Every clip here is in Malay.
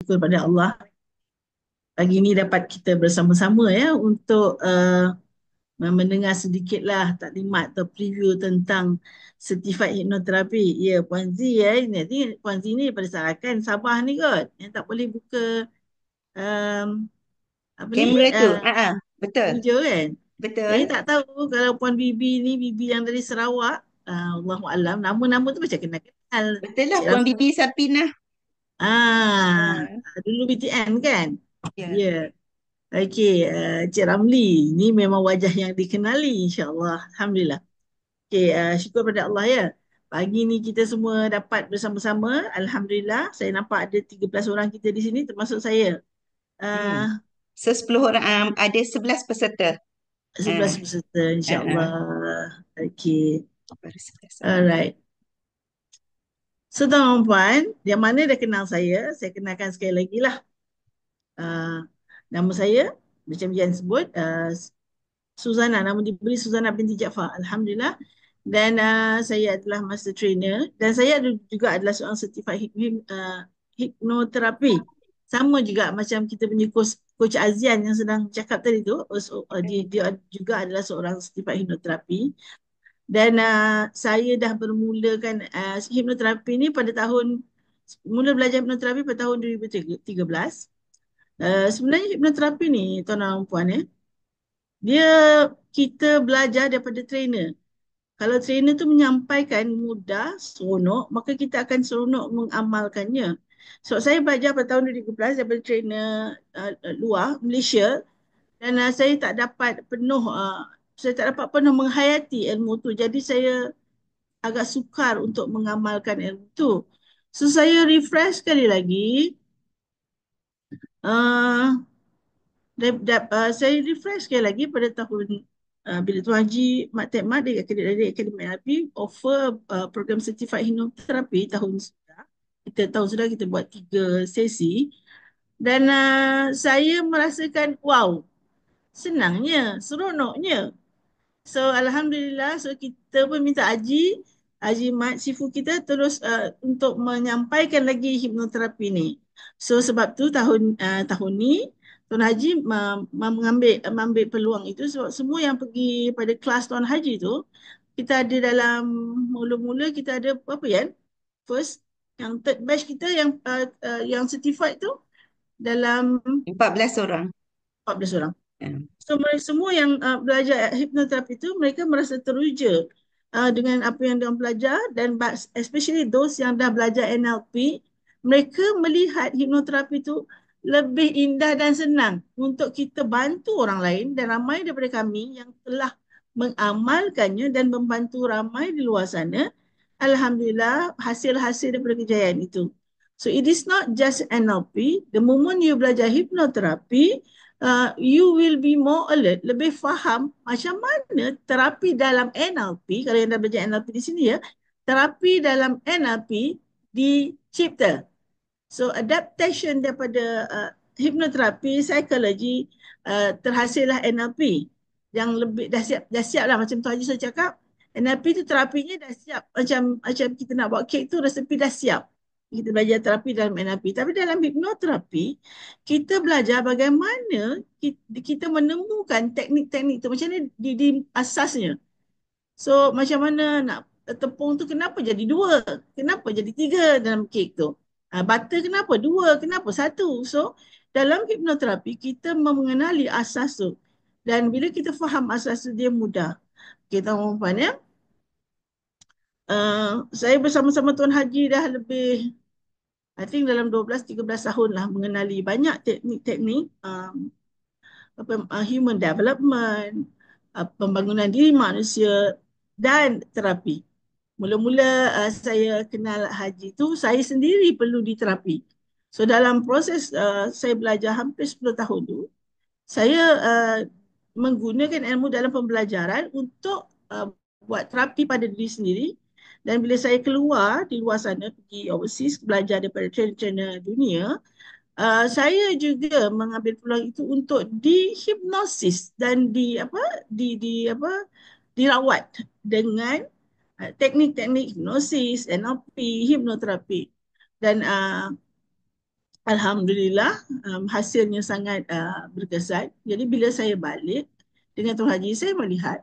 syukur pada Allah pagi ini dapat kita bersama-sama ya untuk mendengar sedikitlah taklimat atau preview tentang Certified Hypnotherapy. Ya, Puan Z ya. Nanti Puan Z ni daripada Sarakan, Sabah ni kot. Yang tak boleh buka um, apa ni? Kamera tu, betul, Studio kan. betul, Jadi tak tahu kalau Puan Bibi ni, Bibi yang dari Sarawak. Allahualam. Nama-nama tu macam kenal-kenal. betul lah Cik Puan Bibi Sapinah. Ah, Dulu BTN kan? ya, Ya. Okey, Cik Ramli. Ini memang wajah yang dikenali, insyaAllah. Alhamdulillah. Okey, syukur pada Allah ya. Pagi ni kita semua dapat bersama-sama. Alhamdulillah. Saya nampak ada 13 orang kita di sini, termasuk saya. hmm. Uh, So 10 orang, ada 11 peserta. 11 Ah, peserta, ah, ah. insyaAllah. Okey. Baru 11 orang. Alright. So, tuan-tuan dan puan, yang mana dah kenal saya kenalkan sekali lagi lah. Uh, Nama saya, macam yang sebut, Suzana, nama diberi Suzana binti Jaafar. Alhamdulillah. Dan saya adalah master trainer dan saya juga adalah seorang certified hipnoterapi. Sama juga macam kita punya coach Azian yang sedang cakap tadi tu, dia juga adalah seorang certified hipnoterapi. Dan saya dah bermulakan hipnoterapi ni pada mula belajar hipnoterapi pada tahun 2013. Sebenarnya hipnoterapi ni tuan-tuan dan puan dia kita belajar daripada trainer. Kalau trainer tu menyampaikan mudah, seronok, maka kita akan seronok mengamalkannya. So, saya belajar pada tahun 2013 daripada trainer luar, Malaysia, dan saya tak dapat penuh menghayati ilmu tu. Jadi, saya agak sukar untuk mengamalkan ilmu tu. So, saya refresh sekali lagi. Uh, saya refresh sekali lagi pada tahun bila Tuan Haji Mat Tekmat dari Akademi NLP offer program Certified Hypnotherapy tahun sudah. Tahun sudah kita buat 3 sesi dan saya merasakan wow, senangnya, seronoknya. So Alhamdulillah, so kita pun minta Haji Mat Sifu kita terus untuk menyampaikan lagi hipnoterapi ni. So sebab tu tahun ni Tuan Haji mengambil peluang itu sebab semua yang pergi pada kelas Tuan Haji tu kita ada dalam mula-mula kita ada apa ya? First yang third batch kita yang certified tu dalam 14 orang. 14 orang. Ah, So mereka semua yang belajar hipnoterapi itu mereka merasa teruja dengan apa yang mereka belajar dan especially those yang dah belajar NLP, mereka melihat hipnoterapi itu lebih indah dan senang untuk kita bantu orang lain dan ramai daripada kami yang telah mengamalkannya dan membantu ramai di luar sana. Alhamdulillah hasil-hasil daripada kejayaan itu. So it is not just NLP. The moment you belajar hipnoterapi, you will be more alert, lebih faham macam mana terapi dalam NLP, kalau yang dah belajar NLP di sini ya, terapi dalam NLP dicipta. So adaptation daripada hipnoterapi, psikologi, terhasillah NLP yang lebih dah siap lah macam Tuan Haji saya cakap, NLP tu terapinya dah siap macam kita nak buat kek tu resepi dah siap. Kita belajar terapi dalam NLP. Tapi dalam hipnoterapi, kita belajar bagaimana kita menemukan teknik-teknik tu. Macam mana di asasnya. So macam mana nak tepung tu kenapa jadi 2? Kenapa jadi 3 dalam kek tu? Butter kenapa 2? Kenapa 1? So dalam hipnoterapi kita mengenali asas tu. Dan bila kita faham asas tu dia mudah. Kita umpan ya. Saya bersama-sama Tuan Haji dah lebih I think dalam 12-13 tahun lah mengenali banyak teknik-teknik human development, pembangunan diri manusia dan terapi. Mula-mula saya kenal Haji tu, saya sendiri perlu diterapi. So dalam proses saya belajar hampir 10 tahun tu, saya menggunakan ilmu dalam pembelajaran untuk buat terapi pada diri sendiri. Dan bila saya keluar di luar sana, pergi overseas, belajar daripada trainer-trainer dunia, saya juga mengambil peluang itu untuk dihipnosis dan dirawat dengan teknik-teknik hipnosis, NLP, hipnoterapi. Dan Alhamdulillah, hasilnya sangat berkesan. Jadi bila saya balik dengan Tuan Haji, saya melihat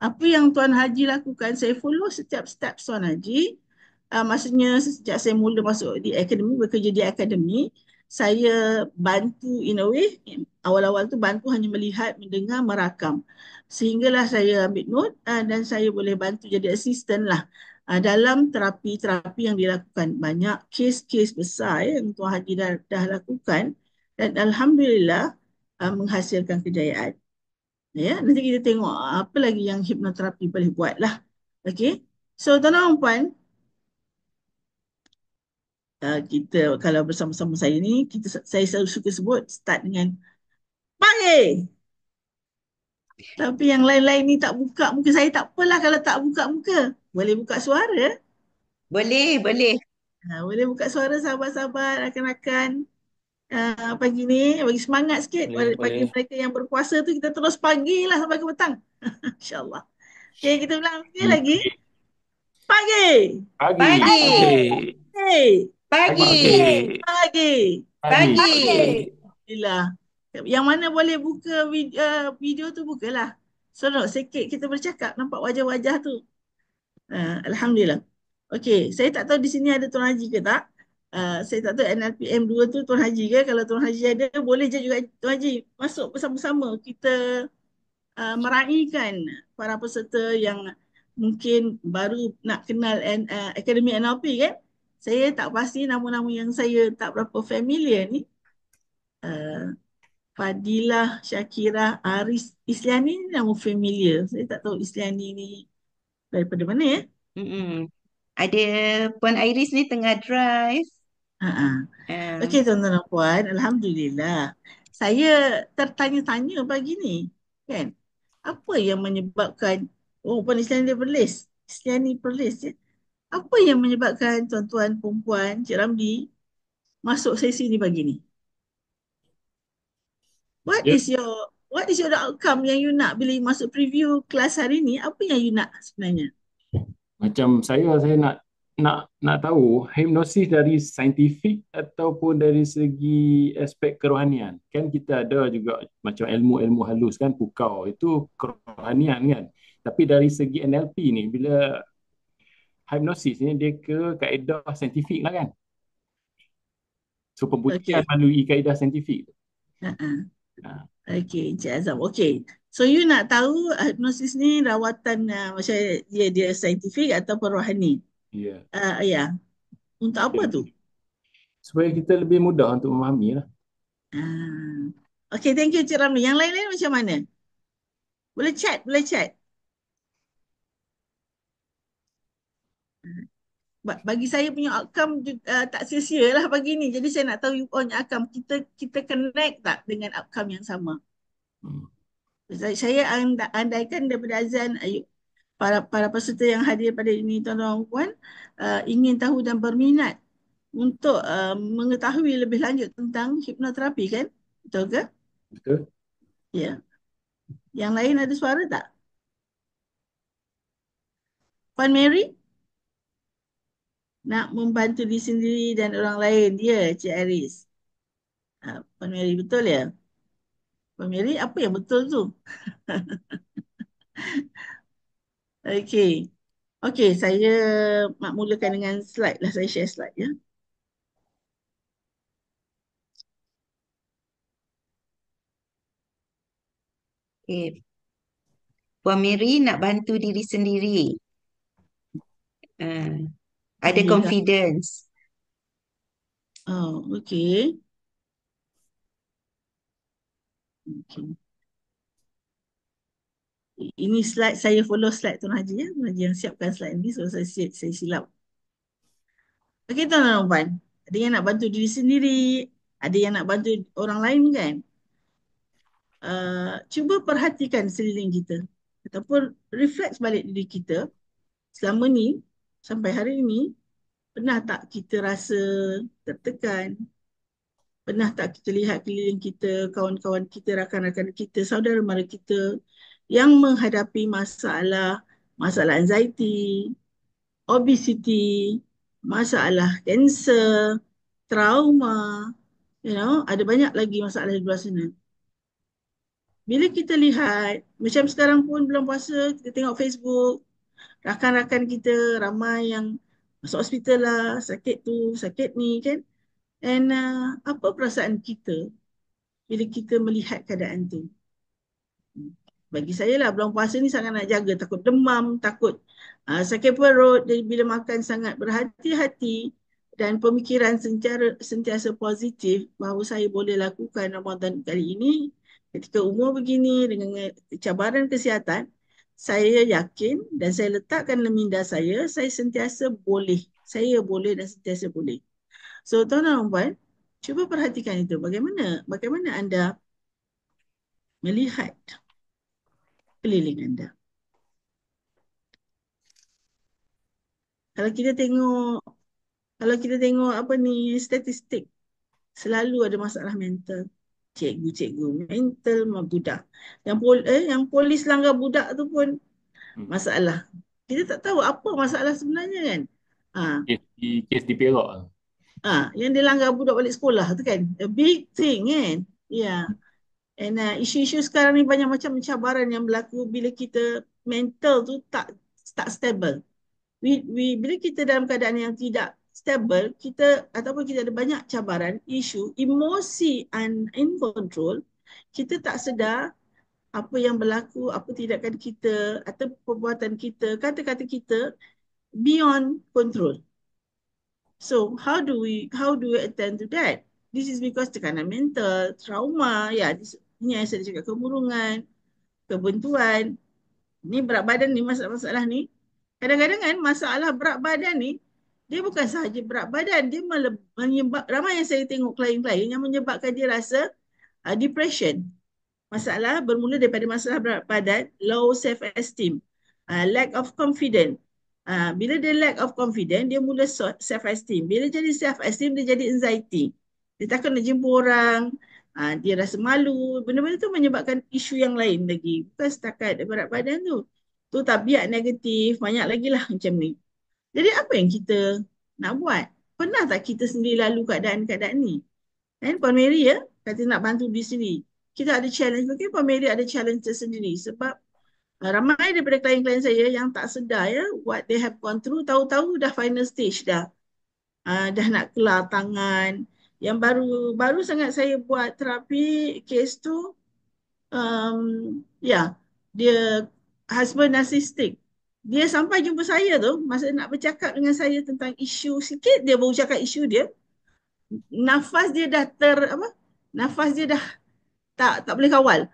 apa yang Tuan Haji lakukan, saya follow setiap step Tuan Haji. Maksudnya sejak saya mula masuk di akademi, bekerja di akademi, saya bantu in a way, awal-awal tu bantu hanya melihat, mendengar, merakam. Sehinggalah saya ambil note dan saya boleh bantu jadi asisten lah dalam terapi-terapi yang dilakukan. Banyak kes-kes besar yang Tuan Haji dah lakukan dan Alhamdulillah menghasilkan kejayaan. Ya, nanti kita tengok apa lagi yang hipnoterapi boleh buat lah. Okay. So, tuan-tuan dan puan, kita kalau bersama-sama saya ni, saya selalu suka sebut start dengan pagi. Tapi yang lain-lain ni tak buka muka saya, tak apalah kalau tak buka muka. Boleh buka suara. Boleh, boleh. Boleh buka suara sahabat-sahabat, rakan-rakan. Pagi ni, bagi semangat sikit. Boleh, Bagi boleh. mereka yang berpuasa tu, kita terus pagi lah sampai ke petang. InsyaAllah. Okay, kita ulang sekali lagi. Okey. Pagi. Pagi. Pagi. Okey. Hey. Pagi. Okey. Pagi. Pagi. Pagi. Okey. Alhamdulillah. Yang mana boleh buka video tu bukalah. Seronok sikit kita bercakap, nampak wajah-wajah tu. Alhamdulillah. Okey, saya tak tahu di sini ada Tuan Haji ke tak. Saya tak tahu NLPM 2 tu Tuan Haji ke. Kalau Tuan Haji ada, boleh je juga Tuan Haji masuk bersama-sama. Kita meraihkan para peserta yang mungkin baru nak kenal Akademi NLP kan. Saya tak pasti nama-nama yang saya tak berapa familiar ni. Fadilah, Syakirah, Aris, Isliani ni nama familiar. Saya tak tahu Isliani ni daripada mana ya. Mm-mm. Ada Puan Iris ni tengah drive. Ha. Uh, Okey tuan-tuan dan puan, Alhamdulillah. Saya tertanya-tanya pagi ni, kan? Apa yang menyebabkan, oh Puan Isliani dia Perlis, Isliani Perlis ya. Apa yang menyebabkan tuan-tuan, perempuan, Cik Ramli masuk sesi ni pagi ni? What Ya, is your outcome yang you nak bila you masuk preview kelas hari ni? Apa yang you nak sebenarnya? macam saya nak tahu hipnosis dari saintifik ataupun dari segi aspek kerohanian. Kan kita ada juga macam ilmu-ilmu halus kan, pukau itu kerohanian kan. Tapi dari segi NLP ni, bila hipnosis ni dia ke kaedah saintifik lah kan. So pembuktian Okey. melalui kaedah saintifik. Ha. Ha, Okey, Encik Azam. Okey. So you nak tahu hipnosis ni rawatan macam dia saintifik atau rohani? ya. Ya. Untuk apa tu? Supaya kita lebih mudah untuk memahami lah. Ah. Okey, thank you Cik Ramli. Yang lain-lain macam mana? Boleh chat, boleh chat. Bagi saya punya outcome tak sia-sia lah pagi ni. Jadi saya nak tahu you punya outcome. Kita connect tak dengan outcome yang sama? Hmm. Saya andaikan daripada Azan, para peserta yang hadir pada ini tuan-tuan dan puan ingin tahu dan berminat untuk mengetahui lebih lanjut tentang hipnoterapi kan? Betul ke? Betul? Ya. Yang lain ada suara tak? Puan Mary nak membantu diri sendiri dan orang lain. Dia Cik Aris. Puan Mary betul ya? Puan Mary apa yang betul tu? Okey. Okey, saya mulakan dengan slide lah. Saya share slide ya. okay. Puan Mary nak bantu diri sendiri. Ada Alhamdulillah. confidence. Oh, okey. Okey. Ini slide, saya follow slide Tuan Haji ya. Tuan Haji yang siapkan slide ni, so saya silap. Okey tuan-tuan dan puan. Ada yang nak bantu diri sendiri, ada yang nak bantu orang lain kan? Cuba perhatikan sekeliling kita ataupun reflect balik diri kita selama ni sampai hari ini, pernah tak kita rasa tertekan? Pernah tak kita lihat keliling kita, kawan-kawan kita, rakan-rakan kita, saudara mara kita yang menghadapi masalah anxiety, obesity, masalah kanser, trauma, ada banyak lagi masalah di luar sana. Bila kita lihat, macam sekarang pun bulan puasa, kita tengok Facebook, rakan-rakan kita ramai yang masuk hospital lah, sakit tu, sakit ni kan. And apa perasaan kita bila kita melihat keadaan tu? Bagi saya lah, bulan puasa ni sangat nak jaga. Takut demam, takut sakit perut. Jadi bila makan sangat berhati-hati dan pemikiran sentiasa positif bahawa saya boleh lakukan Ramadan kali ini ketika umur begini dengan cabaran kesihatan, saya yakin dan saya letakkan dalam minda saya sentiasa boleh. Saya boleh dan sentiasa boleh. So tuan-tuan dan puan, cuba perhatikan itu. Bagaimana anda melihat keliling anda. Kalau kita tengok apa ni statistik, selalu ada masalah mental. Cikgu-cikgu mental budak. Yang polis langgar budak tu pun masalah. Kita tak tahu apa masalah sebenarnya kan. Kes di Perak. Yang dia langgar budak balik sekolah tu kan. A big thing kan. Yeah. And isu-isu sekarang ni banyak macam cabaran yang berlaku bila kita mental tu tak stable. Bila kita dalam keadaan yang tidak stable, ataupun kita ada banyak cabaran, isu, emosi in control, kita tak sedar apa yang berlaku, apa tindakan kita atau perbuatan kita, kata-kata kita beyond control. So how do we attend to that? This is because tekanan mental, trauma, ini yang saya cakap, kemurungan, kebuntuan, ni berat badan ni, masalah-masalah ni. Kadang-kadang kan masalah berat badan ni, dia bukan sahaja berat badan, dia ramai yang saya tengok klien-klien yang menyebabkan dia rasa depression. Masalah bermula daripada masalah berat badan, low self-esteem, lack of confidence. Bila dia lack of confidence, dia mula self-esteem. Bila jadi self-esteem, dia jadi anxiety. Dia takut nak jumpa orang, dia rasa malu. Benda-benda tu menyebabkan isu yang lain lagi. Bukan setakat berat badan tu. Tu tabiat negatif, banyak lagi lah macam ni. Jadi apa yang kita nak buat? Pernah tak kita sendiri lalu keadaan-keadaan ni? Kan Puan Mary kata nak bantu diri sendiri. Kita ada challenge, mungkin Puan Mary ada challenge tersendiri sebab ramai daripada klien-klien saya yang tak sedar what they have gone through, tahu-tahu dah final stage dah. Dah nak kelar tangan. Yang baru sangat saya buat terapi kes tu, dia husband narcissistic. Dia sampai jumpa saya tu, masa nak bercakap dengan saya tentang isu sikit, dia baru cakap isu dia, nafas dia dah tak boleh kawal.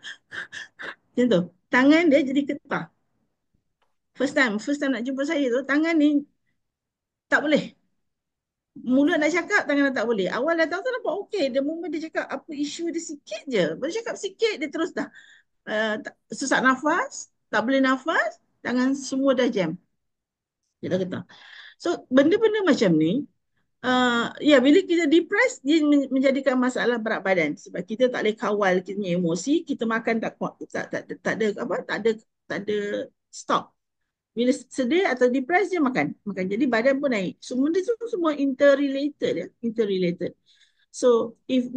Macam tu. Tangan dia jadi getah. First time nak jumpa saya tu, tangan ni tak boleh. Mulut nak cakap, tangan tak boleh. Awal dah tahu tu nampak okey. The moment dia cakap apa isu dia sikit je. Baru cakap sikit, dia terus dah sesak nafas, tak boleh nafas, tangan semua dah jam. Dia dah getah. So, benda-benda macam ni, bila kita depressed, dia menjadikan masalah berat badan. Sebab kita tak boleh kawal kita punya emosi, kita makan tak ada stop. Bila sedih atau depressed, dia makan. Jadi badan pun naik. Semua interrelated. So, if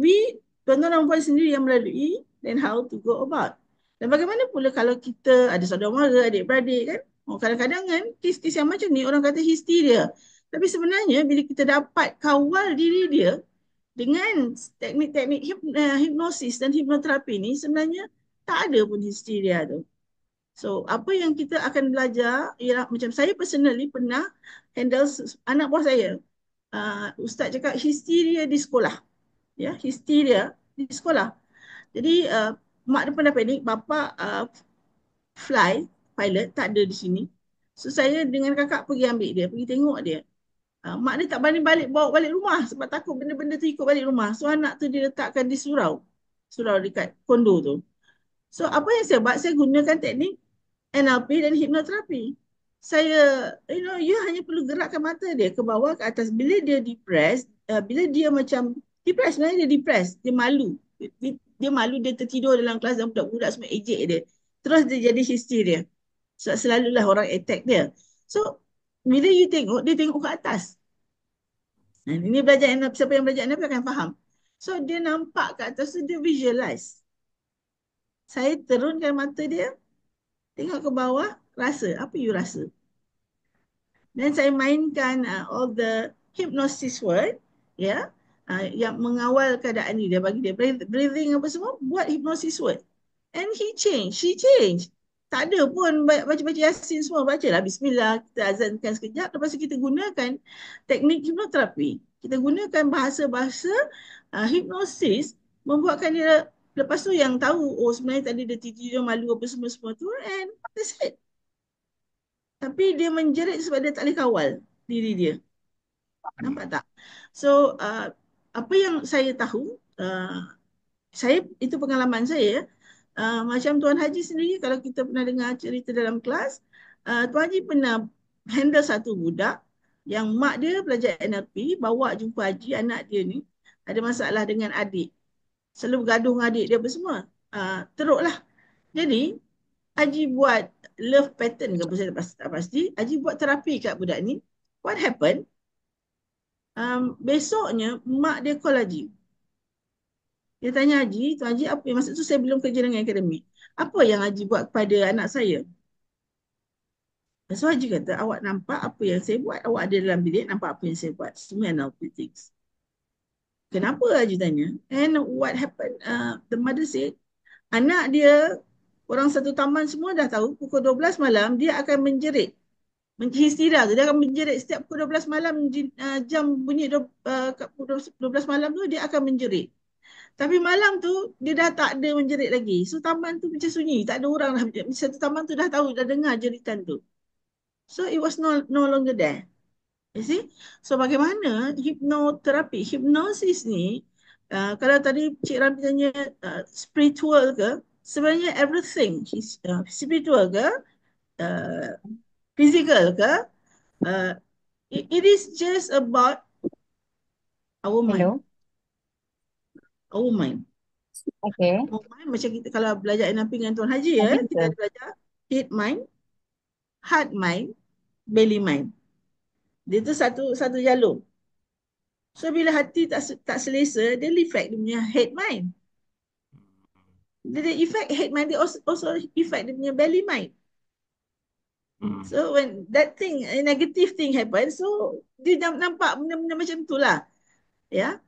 tuan-tuan dan puan sendiri yang melalui, then how to go about. Dan bagaimana pula kalau kita ada saudara mara, adik-beradik kan? Kadang-kadang kan, kes-kes yang macam ni, orang kata histeria. Tapi sebenarnya, bila kita dapat kawal diri dia, dengan teknik-teknik hipnosis dan hipnoterapi ni, sebenarnya tak ada pun histeria tu. So, apa yang kita akan belajar ialah macam saya personally pernah handle anak buah saya. Ustaz cakap histeria di sekolah. Histeria di sekolah. Jadi, mak dia pernah panik, bapa pilot tak ada di sini. So, saya dengan kakak pergi ambil dia, pergi tengok dia. Mak dia tak berani bawa balik rumah sebab takut benda-benda tu ikut balik rumah. So, anak tu diletakkan di surau dekat kondo tu. So, apa yang saya buat, saya gunakan teknik NLP dan hipnoterapi. Saya, you hanya perlu gerakkan mata dia ke bawah, ke atas. Bila dia depressed, bila dia macam depressed, sebenarnya dia depressed, dia malu. Dia malu, dia tertidur dalam kelas dan budak-budak semua ejek dia. Terus dia jadi histeria. So, selalulah orang attack dia. So, bila you tengok, dia tengok ke atas. Ini belajar NLP, siapa yang belajar NLP akan faham. So dia nampak kat atas tu, dia visualize. Saya turunkan mata dia, tengok ke bawah, rasa. Apa you rasa? Dan saya mainkan all the hypnosis word, ya, yang mengawal keadaan ni. Dia bagi dia breathing apa semua, buat hypnosis word. And she changed. Tak ada pun baca-baca Yasin semua. Bacalah Bismillah, kita azankan sekejap. Lepas tu kita gunakan teknik hipnoterapi. Kita gunakan bahasa-bahasa hipnosis, membuatkan dia, lepas tu yang tahu, oh sebenarnya tadi dia tidur, malu apa semua-semua tu, and that's it. Tapi dia menjerit sebab dia tak boleh kawal diri dia. Nampak tak? So, apa yang saya tahu, saya, itu pengalaman saya. Macam Tuan Haji sendiri, kalau kita pernah dengar cerita dalam kelas, Tuan Haji pernah handle satu budak yang mak dia belajar NLP, bawa jumpa Haji, anak dia ni ada masalah dengan adik. Selalu bergaduh dengan adik dia apa semua. Teruklah. Jadi, Haji buat love pattern ke apa, saya tak pasti. Haji buat terapi kat budak ni. What happened? Besoknya, mak dia call Haji. Dia tanya Haji, Tuan Haji, apa yang, masa tu saya belum kerja dengan akademik. Apa yang Haji buat kepada anak saya? So Haji kata, awak nampak apa yang saya buat? Awak ada dalam bilik, nampak apa yang saya buat? Semua analytics. Kenapa, Haji tanya? And what happened? The mother said, anak dia, orang satu taman semua dah tahu, pukul 12 malam, dia akan menjerit. Histira tu, dia akan menjerit setiap pukul 12 malam, jam bunyi 12 malam tu, dia akan menjerit. Tapi malam tu, dia dah tak ada menjerit lagi. So, taman tu macam sunyi. Tak ada orang dah. Satu taman tu dah tahu, dah dengar jeritan tu. So, it was no longer there. You see? So, bagaimana hipnoterapi, hipnosis ni, kalau tadi Cik Ramli tanya spiritual ke, sebenarnya everything, spiritual ke, physical ke, it is just about our mind. Hello. Our mind. Okay. Our mind, macam kita kalau belajar NLP dengan Tuan Haji, kita ada belajar head mind, heart mind, belly mind. Dia tu satu jalur. So bila hati tak selesa, dia affect dia punya head mind. Dia effect head mind, dia also effect dia punya belly mind. So when that thing, a negative thing happen, so dia nampak benda-benda macam itulah. Ya.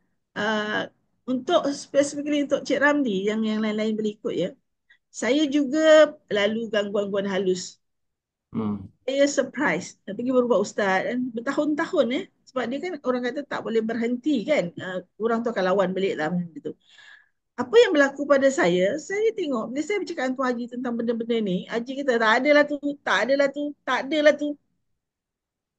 Untuk specifically untuk Cik Ramli, yang lain-lain boleh ikut ya. Saya juga lalu gangguan-gangguan halus. Saya surprise. Pergi berubah ustaz kan, bertahun-tahun sebab dia kan orang kata tak boleh berhenti kan. Orang tu akan lawan balik lah gitu. Apa yang berlaku pada saya tengok bila saya bercakap dengan Tuan Haji tentang benda-benda ni, Haji kata tak adalah tu, tak adalah tu, tak adalah tu.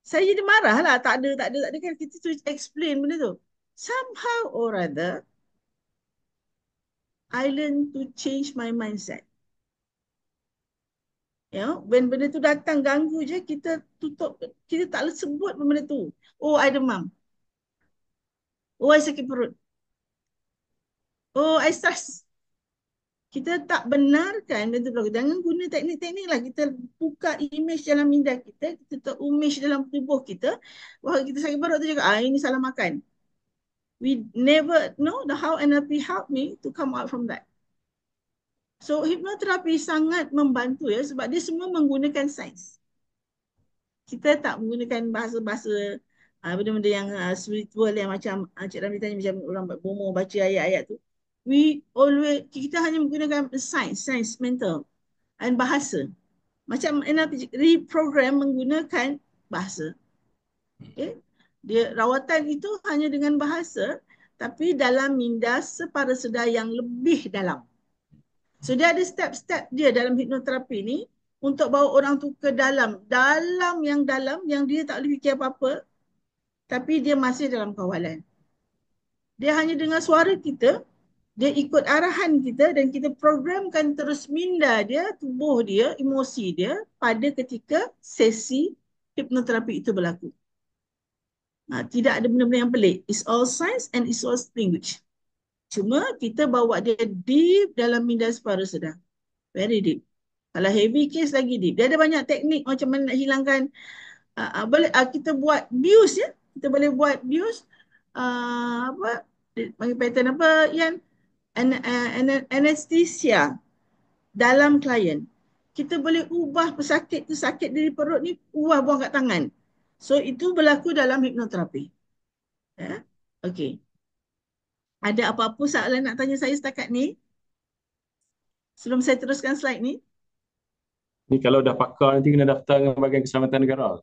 Saya jadi marah lah, tak ada kan, kita tu explain benda tu. Somehow or other, I learn to change my mindset. Ya, when benda tu datang ganggu je, kita tutup, kita tak boleh sebut benda tu. Oh, I demam. Oh, I sakit perut. Oh, I stress. Kita tak benarkan benda tu berlaku. Jangan guna teknik-teknik lah. Kita buka image dalam minda kita, kita terimage dalam tubuh kita, bahawa kita sakit perut tu juga, ini salah makan. We never know how NLP helped me to come out from that. So, hipnoterapi sangat membantu ya, sebab dia semua menggunakan sains. Kita tak menggunakan bahasa-bahasa benda-benda yang spiritual yang macam Cik Ramli tanya, macam orang bomo baca ayat-ayat tu. Kita hanya menggunakan sains mental dan bahasa. Macam NLP reprogram menggunakan bahasa. Okay? Dia rawatan itu hanya dengan bahasa, tapi dalam minda separa sedar yang lebih dalam. So dia ada step-step dia dalam hipnoterapi ni untuk bawa orang tu ke dalam yang dia tak boleh fikir apa-apa, tapi dia masih dalam kawalan. Dia hanya dengar suara kita, dia ikut arahan kita dan kita programkan terus minda dia, tubuh dia, emosi dia pada ketika sesi hipnoterapi itu berlaku. Tidak ada benda-benda yang pelik. It's all science and it's all language. Cuma kita bawa dia deep dalam minda separa sedar. Very deep. Kalau heavy case lagi deep. Dia ada banyak teknik macam mana nak hilangkan. Kita buat bius ya. Kita boleh buat bius apa panggil pattern apa Yan, anesthesia dalam klien. Kita boleh ubah pesakit tu sakit dari perut ni, ubah buang kat tangan. So itu berlaku dalam hipnoterapi. Ya. Okey. Ada apa-apa soalan nak tanya saya setakat ni? Sebelum saya teruskan slide ni. Ni kalau dah pakar nanti kena daftar dengan Bahagian Keselamatan Negara.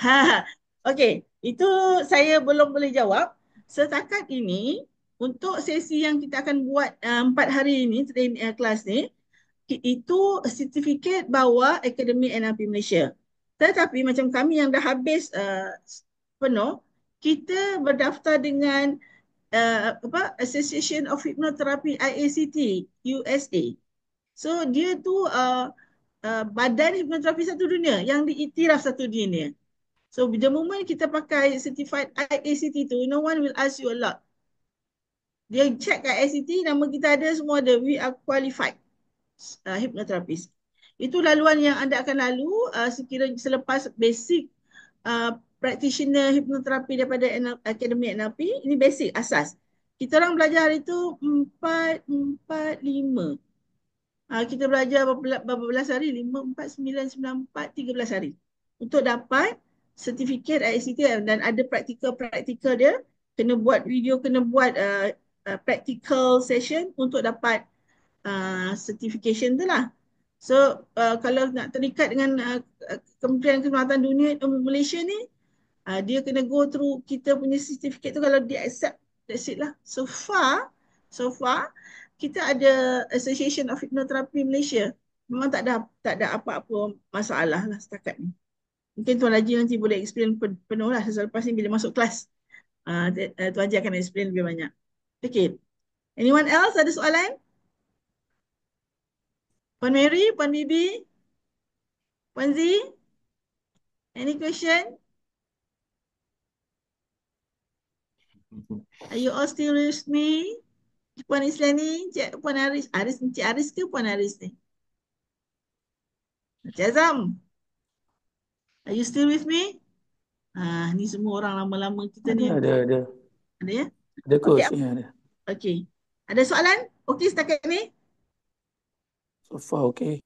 Ha, okey. Itu saya belum boleh jawab. Setakat ini, untuk sesi yang kita akan buat 4 hari ini, kelas ni, itu sertifikat bawah Akademi NLP Malaysia. Tetapi macam kami yang dah habis penuh, kita berdaftar dengan Association of Hypnotherapy IACT USA. So dia tu badan hipnoterapi satu dunia yang diiktiraf satu dunia. So the moment kita pakai certified IACT tu, no one will ask you a lot. Dia check kat IACT, nama kita ada, semua ada. We are qualified hypnotherapist. Itu laluan yang anda akan lalu sekiranya selepas basic practitioner hipnoterapi daripada Akademi NLP. Ini basic, asas. Kita orang belajar hari itu 5. Kita belajar berapa belas hari? 5, 4, 9, 9, 4, 13 hari. Untuk dapat sertifikat IACT dan ada praktikal dia. Kena buat video, kena buat practical session untuk dapat certification tu lah. So kalau nak terikat dengan Kementerian Keselamatan Dunia Malaysia ni, dia kena go through kita punya certificate tu. Kalau dia accept, that's it lah. So far kita ada Association of Hypnotherapy Malaysia. Memang tak ada apa-apa masalah lah setakat ni. Mungkin Tuan Haji nanti boleh explain penuh lah selepas ni bila masuk kelas. Tuan Haji akan explain lebih banyak. Okay. Anyone else ada soalan? Puan Mary, Puan Bibi, Puan Z, any question? Are you all still with me? Puan Islani, Puan Aris, Encik Aris ke Puan Aris ni? Encik Azam, are you still with me? Ni semua orang lama-lama kita ni. Ada. Ada ya? Ada Okey. coach ada. Okey. Ada soalan? Okey setakat ni? So far okay.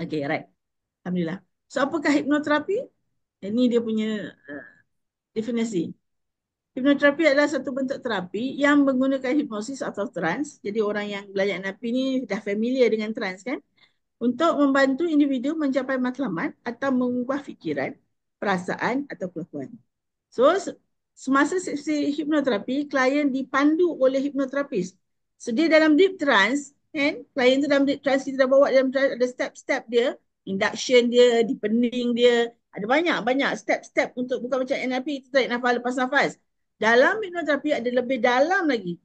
Okey, right. Alhamdulillah. So apakah hipnoterapi? Ini dia punya definisi. Hipnoterapi adalah satu bentuk terapi yang menggunakan hipnosis atau trans. Jadi orang yang belajar NLP ni dah familiar dengan trans kan? Untuk membantu individu mencapai matlamat atau mengubah fikiran, perasaan atau kelakuan. So, semasa sesi hipnoterapi, klien dipandu oleh hipnoterapis. So, dia dalam deep trance, kan? Klien tu dalam deep trance, kita dah bawa dalam trance, ada step-step dia, induction dia, deepening dia, ada banyak step-step untuk, bukan macam NLP, kita tarik nafas lepas nafas. Dalam hipnoterapi ada lebih dalam lagi.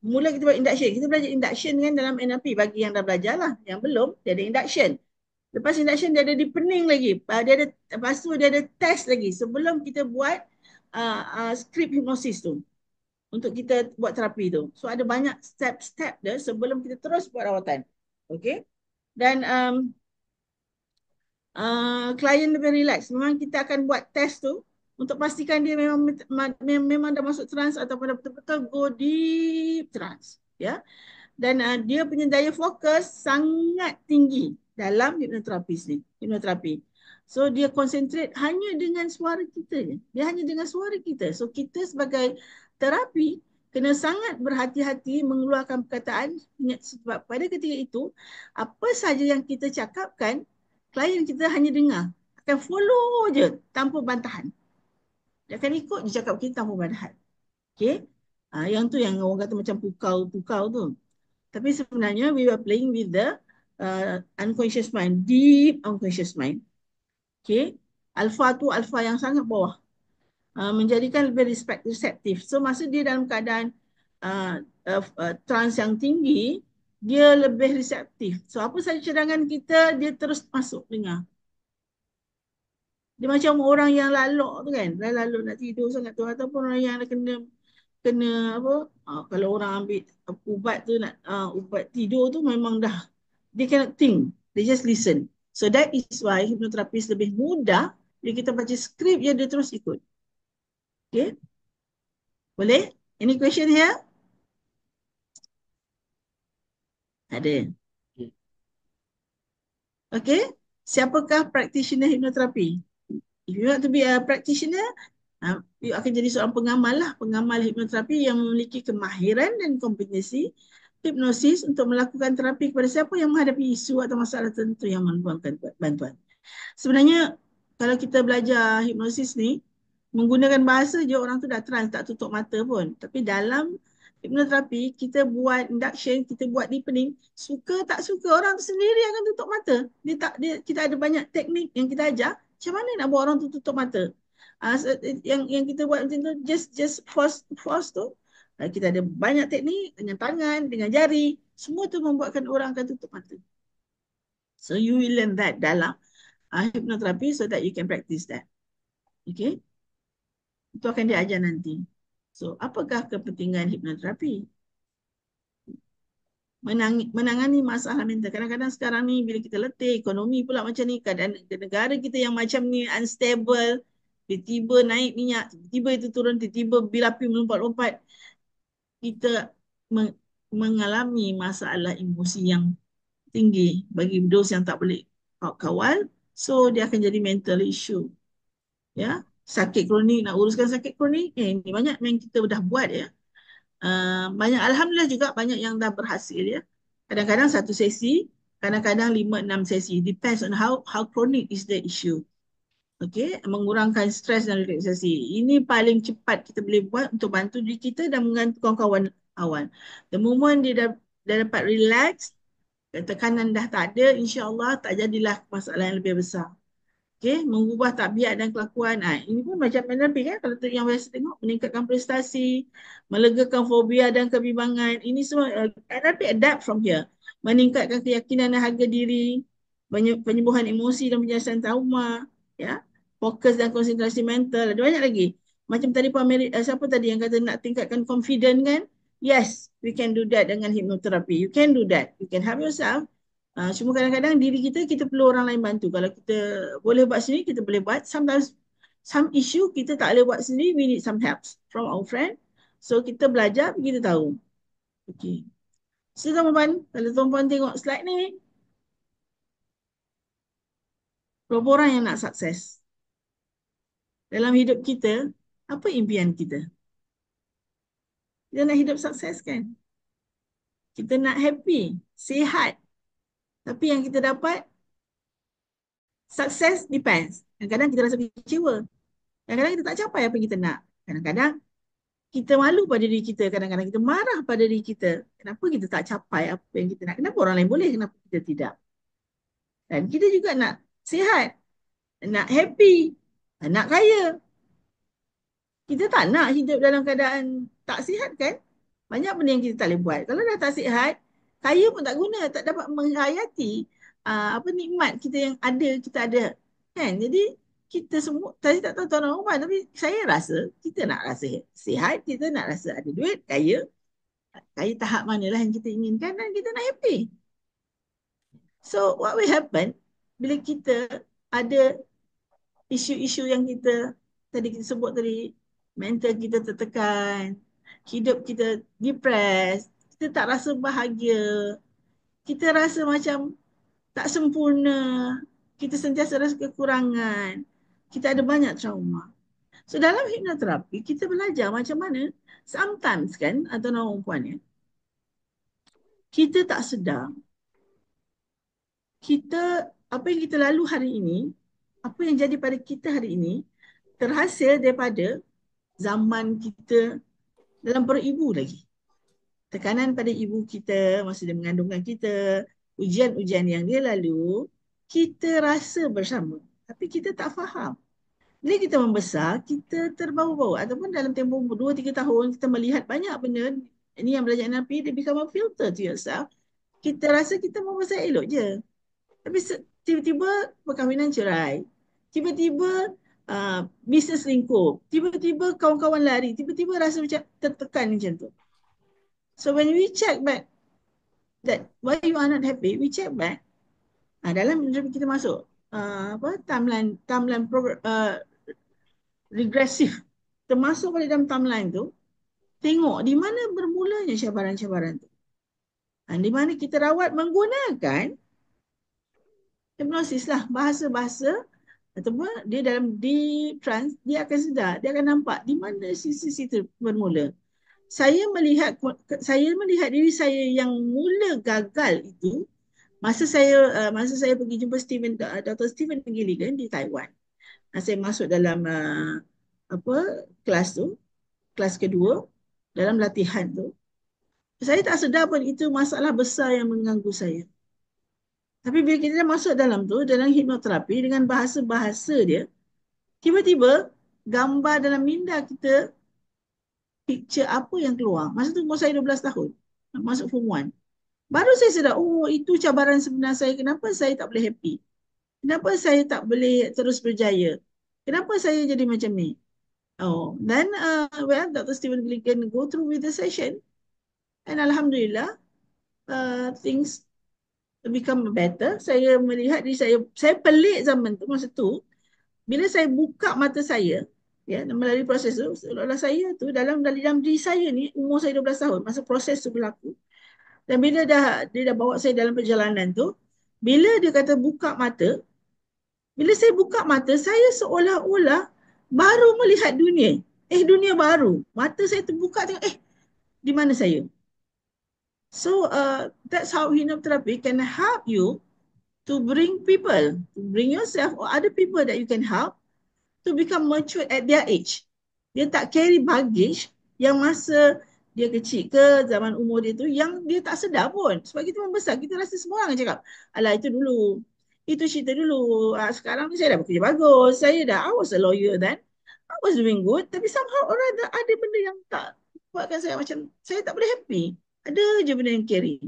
Mula kita buat induction. Kita belajar induction kan dalam NLP bagi yang dah belajar lah. Yang belum, dia ada induction. Lepas induction dia ada deepening lagi. Lepas tu dia ada test lagi sebelum kita buat script hipnosis tu. Untuk kita buat terapi tu. So ada banyak step-step dia sebelum kita terus buat rawatan. Okay. Dan klien lebih relax. Memang kita akan buat test tu untuk pastikan dia memang dah masuk trance ataupun dah betul-betul go deep trance. Ya. Dan dia punya daya fokus sangat tinggi dalam hipnoterapi. So dia concentrate hanya dengan suara kita je. Dia hanya dengan suara kita. So kita sebagai terapi kena sangat berhati-hati mengeluarkan perkataan sebab pada ketika itu apa saja yang kita cakapkan klien kita hanya dengar, akan follow je tanpa bantahan. Dia akan ikut je cakap kita tanpa bantahan. Okay. Yang tu yang orang kata macam pukau tu. Tapi sebenarnya we were playing with the unconscious mind, deep unconscious mind. Okay. Alpha tu alpha yang sangat bawah. Menjadikan lebih receptive. So masa dia dalam keadaan trance yang tinggi, dia lebih receptive. So apa saja cadangan kita, dia terus masuk dengar. Dia macam orang yang lalok tu kan. Lalok nak tidur sangat tu. Ataupun orang yang kena apa. Kalau orang ambil ubat tu, ubat tidur tu memang dah. They cannot think. They just listen. So that is why hipnoterapis lebih mudah bila kita baca skrip yang dia terus ikut. Okay. Boleh? Any question here? Ada. Okay. Siapakah practitioner hipnoterapi? If you want to be a practitioner, you akan jadi seorang pengamal lah. Pengamal hipnoterapi yang memiliki kemahiran dan kompetensi hipnosis untuk melakukan terapi kepada siapa yang menghadapi isu atau masalah tertentu yang memerlukan bantuan. Sebenarnya kalau kita belajar hipnosis ni, menggunakan bahasa je orang tu dah trance, tak tutup mata pun. Tapi dalam hipnoterapi, kita buat induction, kita buat deepening, suka tak suka orang tu sendiri akan tutup mata. Kita ada banyak teknik yang kita ajar, macam mana nak buat orang tu tutup mata. Yang kita buat macam tu, just force tu. Kita ada banyak teknik dengan tangan, dengan jari, semua tu membuatkan orang akan tutup mata. So you will learn that dalam hypnotherapy so that you can practice that. Okay. Itu akan diajar nanti. So, apakah kepentingan hipnoterapi? Menangani masalah mental. Kadang-kadang sekarang ni bila kita letih, ekonomi pula macam ni, keadaan negara kita yang macam ni unstable, tiba-tiba naik minyak, tiba-tiba itu turun, tiba-tiba bil api melompat-lompat, kita mengalami masalah emosi yang tinggi bagi dos yang tak boleh kawal. So, dia akan jadi mental issue. Ya, sakit kronik, nak uruskan sakit kronik, ini banyak yang kita dah buat ya. Banyak, alhamdulillah juga banyak yang dah berhasil ya. Kadang-kadang satu sesi, kadang-kadang 5-6 sesi, depends on how chronic is the issue. Okay, mengurangkan stres dan relaksasi. Ini paling cepat kita boleh buat untuk bantu diri kita dan membantu kawan-kawan awal. The moment dia dah dapat relax, tekanan dah tak ada, insya-Allah tak jadilah masalah yang lebih besar. Okay, mengubah tabiat dan kelakuan. Ini pun macam NLP kan, kalau yang biasa tengok, meningkatkan prestasi, melegakan fobia dan kebimbangan. Ini semua NLP adapt from here. Meningkatkan keyakinan dan harga diri, penyembuhan emosi dan penyelesaian trauma, ya, fokus dan konsentrasi mental. Ada banyak lagi. Macam tadi Puan Mary, siapa tadi yang kata nak tingkatkan confident kan? Yes, we can do that dengan hipnoterapi. You can do that. You can help yourself. Cuma kadang-kadang diri kita perlu orang lain bantu. Kalau kita boleh buat sendiri, kita boleh buat. Sometimes, some issue kita tak boleh buat sendiri, we need some help from our friend. So, kita belajar, kita tahu. Okay. So, teman-teman, kalau teman-teman tengok slide ni, berapa orang yang nak sukses? Dalam hidup kita, apa impian kita? Kita nak hidup sukses kan? Kita nak happy, sihat. Tapi yang kita dapat, success depends. Kadang-kadang kita rasa kecewa. Kadang-kadang kita tak capai apa yang kita nak. Kadang-kadang kita malu pada diri kita. Kadang-kadang kita marah pada diri kita. Kenapa kita tak capai apa yang kita nak? Kenapa orang lain boleh? Kenapa kita tidak? Dan kita juga nak sihat. Nak happy. Nak kaya. Kita tak nak hidup dalam keadaan tak sihat kan? Banyak benda yang kita tak boleh buat. Kalau dah tak sihat, kaya pun tak guna. Tak dapat menghayati nikmat kita yang ada, kita ada. Kan? Jadi, kita semua, tadi tak tahu tuan Rahman, tapi saya rasa kita nak rasa sihat, kita nak rasa ada duit, kaya. Kaya tahap manalah yang kita inginkan dan kita nak happy. So, what will happen bila kita ada isu-isu yang kita tadi kita sebut tadi, mental kita tertekan, hidup kita depressed, kita tak rasa bahagia, kita rasa macam tak sempurna, kita sentiasa rasa kekurangan, kita ada banyak trauma. So dalam hipnoterapi, kita belajar macam mana sometimes kan, atau orang puan ya, kita tak sedar, apa yang kita lalu hari ini, apa yang jadi pada kita hari ini, terhasil daripada zaman kita dalam perut ibu lagi. Tekanan pada ibu kita masa dia mengandungkan kita, ujian-ujian yang dia lalu, kita rasa bersama. Tapi kita tak faham. Bila kita membesar, kita terbau-bau. Ataupun dalam tempoh 2-3 tahun, kita melihat banyak benda. Ini yang belajar NLP, dia become a filter to yourself. Kita rasa kita membesar elok je. Tapi tiba-tiba perkahwinan cerai. Tiba-tiba bisnes lingkup. Tiba-tiba kawan-kawan lari. Tiba-tiba rasa macam tertekan macam tu. So when we check back that why you are not happy, we check back. Dalam kita masuk timeline regresif. Termasuk pada dalam timeline tu, tengok di mana bermulanya cabaran-cabaran tu. Di mana kita rawat menggunakan hipnosis lah, bahasa-bahasa ataupun dia dalam deep trance, dia akan sedar, dia akan nampak di mana sisi-sisi itu bermula. Saya melihat diri saya yang mula gagal itu masa saya pergi jumpa Dr. Stephen Gilligan di Taiwan. Saya masuk dalam kelas tu, kelas kedua dalam latihan tu. Saya tak sedar pun itu masalah besar yang mengganggu saya. Tapi bila kita dah masuk dalam tu, dalam hipnoterapi dengan bahasa-bahasa dia, tiba-tiba gambar dalam minda kita, picture apa yang keluar. Masa tu umur saya 12 tahun, masuk form 1. Baru saya sedar, oh itu cabaran sebenar saya. Kenapa saya tak boleh happy? Kenapa saya tak boleh terus berjaya? Kenapa saya jadi macam ni? Oh, then Dr. Stephen Gilligan go through with the session, and Alhamdulillah, things become better. Saya melihat diri saya pelik zaman tu, masa tu, bila saya buka mata saya, ya, melalui proses tu, seolah-olah saya tu dalam diri saya ni, umur saya 12 tahun, masa proses tu berlaku. Dan bila dia dah bawa saya dalam perjalanan tu, bila dia kata buka mata, bila saya buka mata, saya seolah-olah baru melihat dunia. Dunia baru. Mata saya terbuka, tengok, di mana saya? So, that's how hypnotherapy can help you to bring people, to bring yourself or other people that you can help to become mature at their age. Dia tak carry baggage yang masa dia kecil ke, zaman umur dia tu, yang dia tak sedar pun. Sebab kita membesar, kita rasa semua orang cakap, alah itu dulu, itu cerita dulu. Sekarang ni saya dah bekerja bagus, I was a lawyer then, I was doing good, tapi somehow orang ada benda yang tak buatkan saya macam, saya tak boleh happy. Ada je benda yang carry.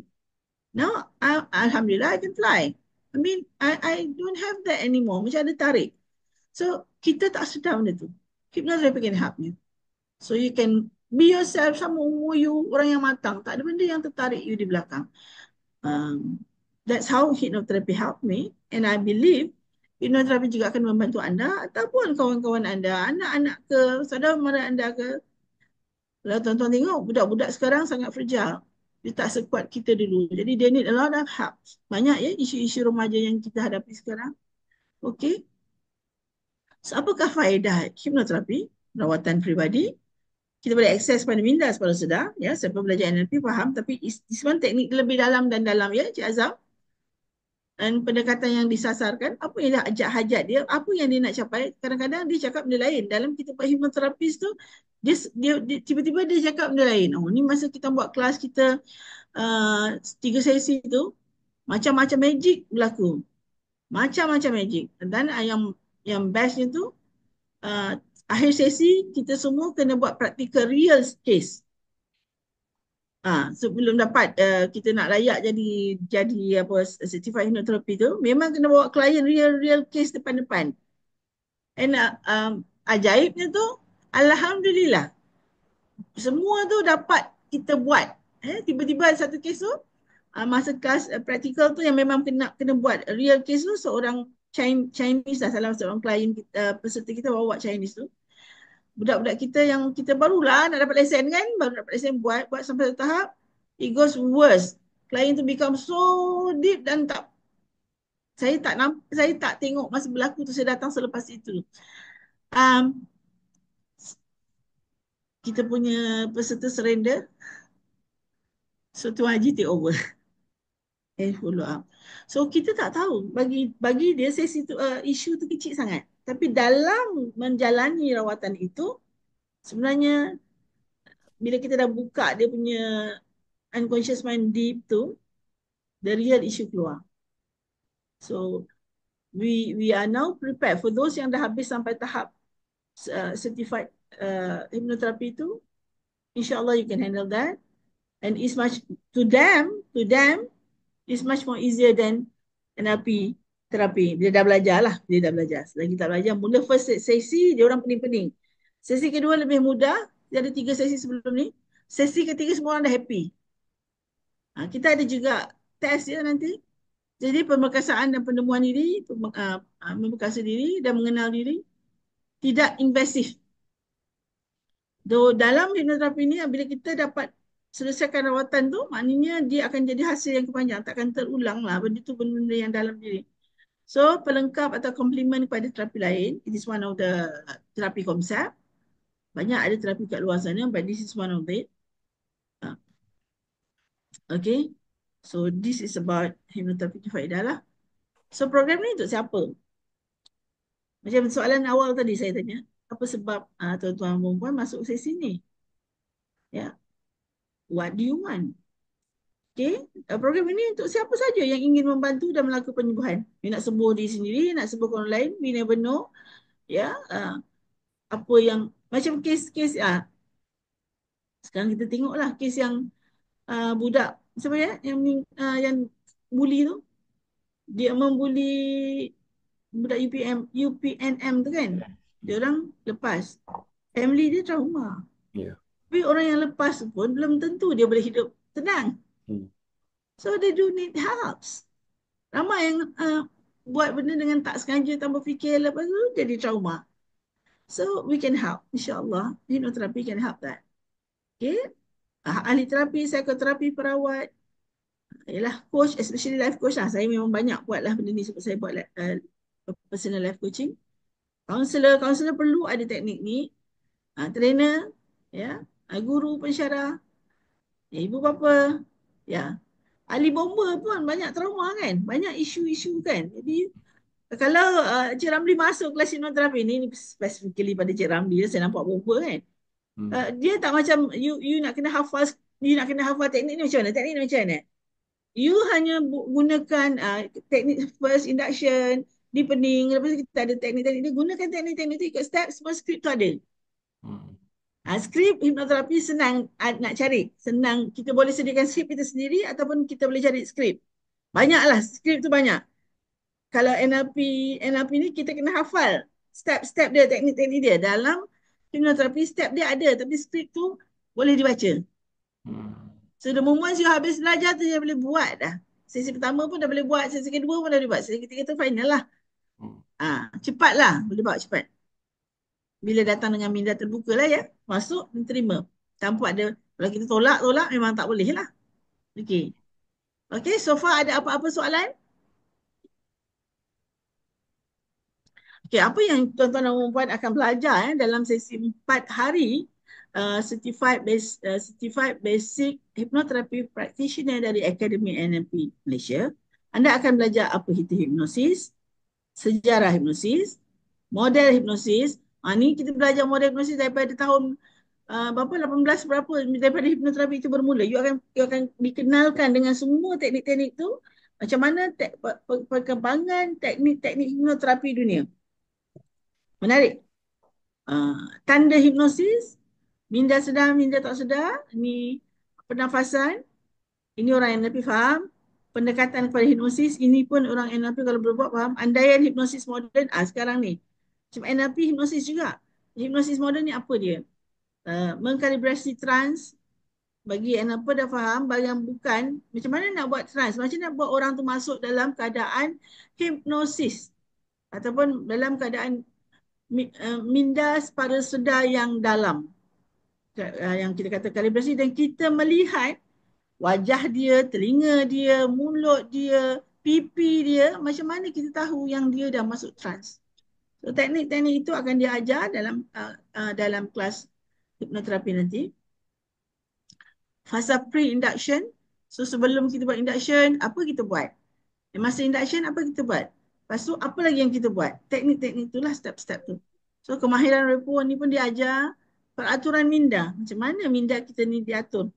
Now, Alhamdulillah, I can fly. I mean, I don't have that anymore. Macam ada tarik. So, kita tak sedar benda tu. Hypnotherapy can help you. So, you can be yourself sama umur you, orang yang matang. Tak ada benda yang tertarik you di belakang. That's how hypnotherapy helped me. And I believe hypnotherapy juga akan membantu anda ataupun kawan-kawan anda, anak-anak ke, saudara-mara anda ke. Kalau tuan-tuan tengok, budak-budak sekarang sangat fragile. Dia tak sekuat kita dulu. Jadi, they need a lot of help. Banyak ya isu-isu remaja yang kita hadapi sekarang. Okay. So, apakah faedah hipnoterapi, rawatan peribadi? Kita boleh akses pada minda sepada sedar. Ya, siapa belajar NLP faham. Tapi, semua teknik lebih dalam dan dalam ya, Cik Azam. Dan pendekatan yang disasarkan, apa yang dah hajat dia, apa yang dia nak capai. Kadang-kadang dia cakap benda lain. Dalam kita buat hipnoterapis tu, dia tiba-tiba dia cakap benda lain. Oh, ni masa kita buat kelas kita 3 sesi tu, macam-macam magic berlaku. Macam-macam magic. Dan yang bestnya tu, akhir sesi kita semua kena buat practical real case. Sebelum dapat kita nak layak jadi apa certified hypnotherapy tu, memang kena bawa klien real case depan-depan. And ajaibnya tu, Alhamdulillah, semua tu dapat kita buat. Tiba-tiba satu kes tu, masa kelas practical tu yang memang kena buat real case tu, seorang Chinese lah, salah seorang klien kita, peserta kita bawa Chinese tu. Budak-budak kita yang kita barulah nak dapat lesen kan, baru dapat lesen buat sampai satu tahap, it goes worse. Klien tu become so deep dan saya tak tengok masa berlaku tu, saya datang selepas itu. Kita punya peserta surrender, so Tuan Haji take over. Follow up. So kita tak tahu, bagi dia sesi tu isu tu kecil sangat. Tapi dalam menjalani rawatan itu, sebenarnya bila kita dah buka dia punya unconscious mind deep tu, the real issue keluar. So we are now prepared for those yang dah habis sampai tahap certified hypnotherapy tu. InsyaAllah you can handle that, and it's much to them it's much more easier than NLP terapi. Dia dah belajar lah, selagi tak belajar, mula first sesi dia orang pening-pening, sesi kedua lebih mudah. Dia ada 3 sesi sebelum ni, sesi ketiga semua orang dah happy. Kita ada juga test ya nanti. Jadi pemerkasaan dan penemuan diri, memperkasa diri dan mengenal diri, tidak invasif. Dalam hipnoterapi ni bila kita dapat selesaikan rawatan tu, maknanya dia akan jadi hasil yang kepanjang, takkan terulang lah benda tu, benda-benda yang dalam diri. So pelengkap atau komplement kepada terapi lain, it is one of the terapi konsep. Banyak ada terapi kat luar sana, but this is one of it. Okay, so this is about hipnoterapi faedah lah. So program ni untuk siapa? Macam soalan awal tadi saya tanya, apa sebab tuan-tuan dan puan masuk sesi ni? Ya, what do you want? Okay, program ini untuk siapa saja yang ingin membantu dan melakukan penyembuhan. You nak sembuh diri sendiri, nak sembuh orang lain, we never know. Ya, apa yang macam kes-kes sekarang kita tengoklah kes yang budak siapa ya yang buli tu, dia membuli budak UPNM tu kan, dia orang lepas, family dia trauma. Ya. Tapi orang yang lepas pun belum tentu dia boleh hidup tenang. So they do need helps. Ramai yang buat benda dengan tak sengaja, tanpa fikir, lepas tu jadi trauma. So we can help, insyaAllah. Hipnoterapi can help that. Okay. Ahli terapi, psikoterapi, perawat, ialah coach, especially life coach lah. Saya memang banyak buat lah benda ni sebab saya buat personal life coaching. Kaunselor perlu ada teknik ni. Trainer, ya, guru pensyarah, ibu bapa, ya. Ahli bomba pun banyak trauma kan, banyak isu-isu kan. Jadi kalau Cik Ramli masuk kelas hipnoterapi ni specifically pada Cik Ramli, saya nampak bomba kan. Dia tak macam you nak kena hafal, teknik ni macam mana, teknik ni macam mana. You hanya gunakan teknik first induction, deepening, lepas tu kita ada teknik-teknik dia, gunakan teknik-teknik tu ikut step, semua skrip tu ada. Skrip hipnoterapi senang nak cari, senang, kita boleh sediakan skrip kita sendiri ataupun kita boleh cari skrip. Banyaklah, skrip tu banyak. Kalau NLP ni kita kena hafal step-step dia, teknik-teknik dia. Dalam hipnoterapi step dia ada, tapi skrip tu boleh dibaca. So the moment you habis belajar tu dia boleh buat dah. Sesi pertama pun dah boleh buat, sesi kedua pun dah boleh buat, sesi ketiga tu final lah. Cepatlah, boleh buat cepat. Bila datang dengan minda terbuka lah ya, masuk dan terima. Tanpa ada, kalau kita tolak memang tak boleh lah. Okay. Okay, so far ada apa-apa soalan? Okay, apa yang tuan-tuan dan puan akan belajar dalam sesi 4 hari Certified Basic Hypnotherapy Practitioner dari Akademi NLP Malaysia. Anda akan belajar apa itu hipnosis, sejarah hipnosis, model hipnosis. Ni kita belajar model hipnosis daripada tahun berapa, 18 berapa, daripada hipnoterapi itu bermula. You akan dikenalkan dengan semua teknik-teknik tu, macam mana perkembangan teknik-teknik hipnoterapi dunia. Menarik. Tanda hipnosis, minda sedar, minda tak sedar, ni pernafasan, ini orang NLP faham. Pendekatan kepada hipnosis, ini pun orang NLP kalau boleh buat faham. Andaian hipnosis moden, sekarang ni macam NLP hipnosis juga. Hipnosis moden ni apa dia? Mengkalibrasi trans, bagi NLP dah faham. Bagi yang bukan, macam mana nak buat trans, macam mana nak buat orang tu masuk dalam keadaan hipnosis ataupun dalam keadaan minda para sedar yang dalam, yang kita kata kalibrasi, dan kita melihat wajah dia, telinga dia, mulut dia, pipi dia, macam mana kita tahu yang dia dah masuk trans. So teknik-teknik itu akan diajar dalam kelas hipnoterapi nanti. Fasa pre-induction, so sebelum kita buat induction, apa kita buat? Masa induction, apa kita buat? Lepas tu apa lagi yang kita buat? Teknik-teknik itulah step-step tu. So kemahiran repo ni pun diajar peraturan minda. Macam mana minda kita ni diatur.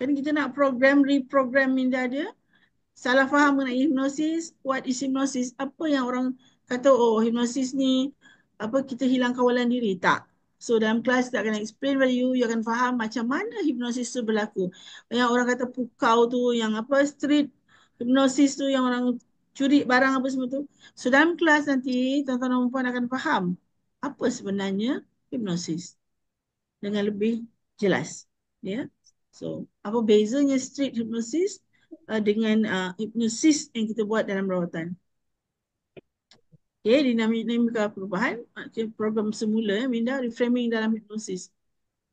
Kan kita nak reprogram minda dia. Salah faham mengenai hipnosis. What is hipnosis? Apa yang orang kata, oh hipnosis ni apa, kita hilang kawalan diri. Tak. So dalam kelas kita akan explain pada you akan faham macam mana hipnosis tu berlaku. Yang orang kata pukau tu, yang apa street hipnosis tu, yang orang curi barang apa semua tu. So dalam kelas nanti tuan-tuan dan puan akan faham apa sebenarnya hipnosis dengan lebih jelas. Ya. So apa bezanya street hipnosis dengan hipnosis yang kita buat dalam rawatan. Okay, dinamika perubahan, program semula minda reframing dalam hipnosis.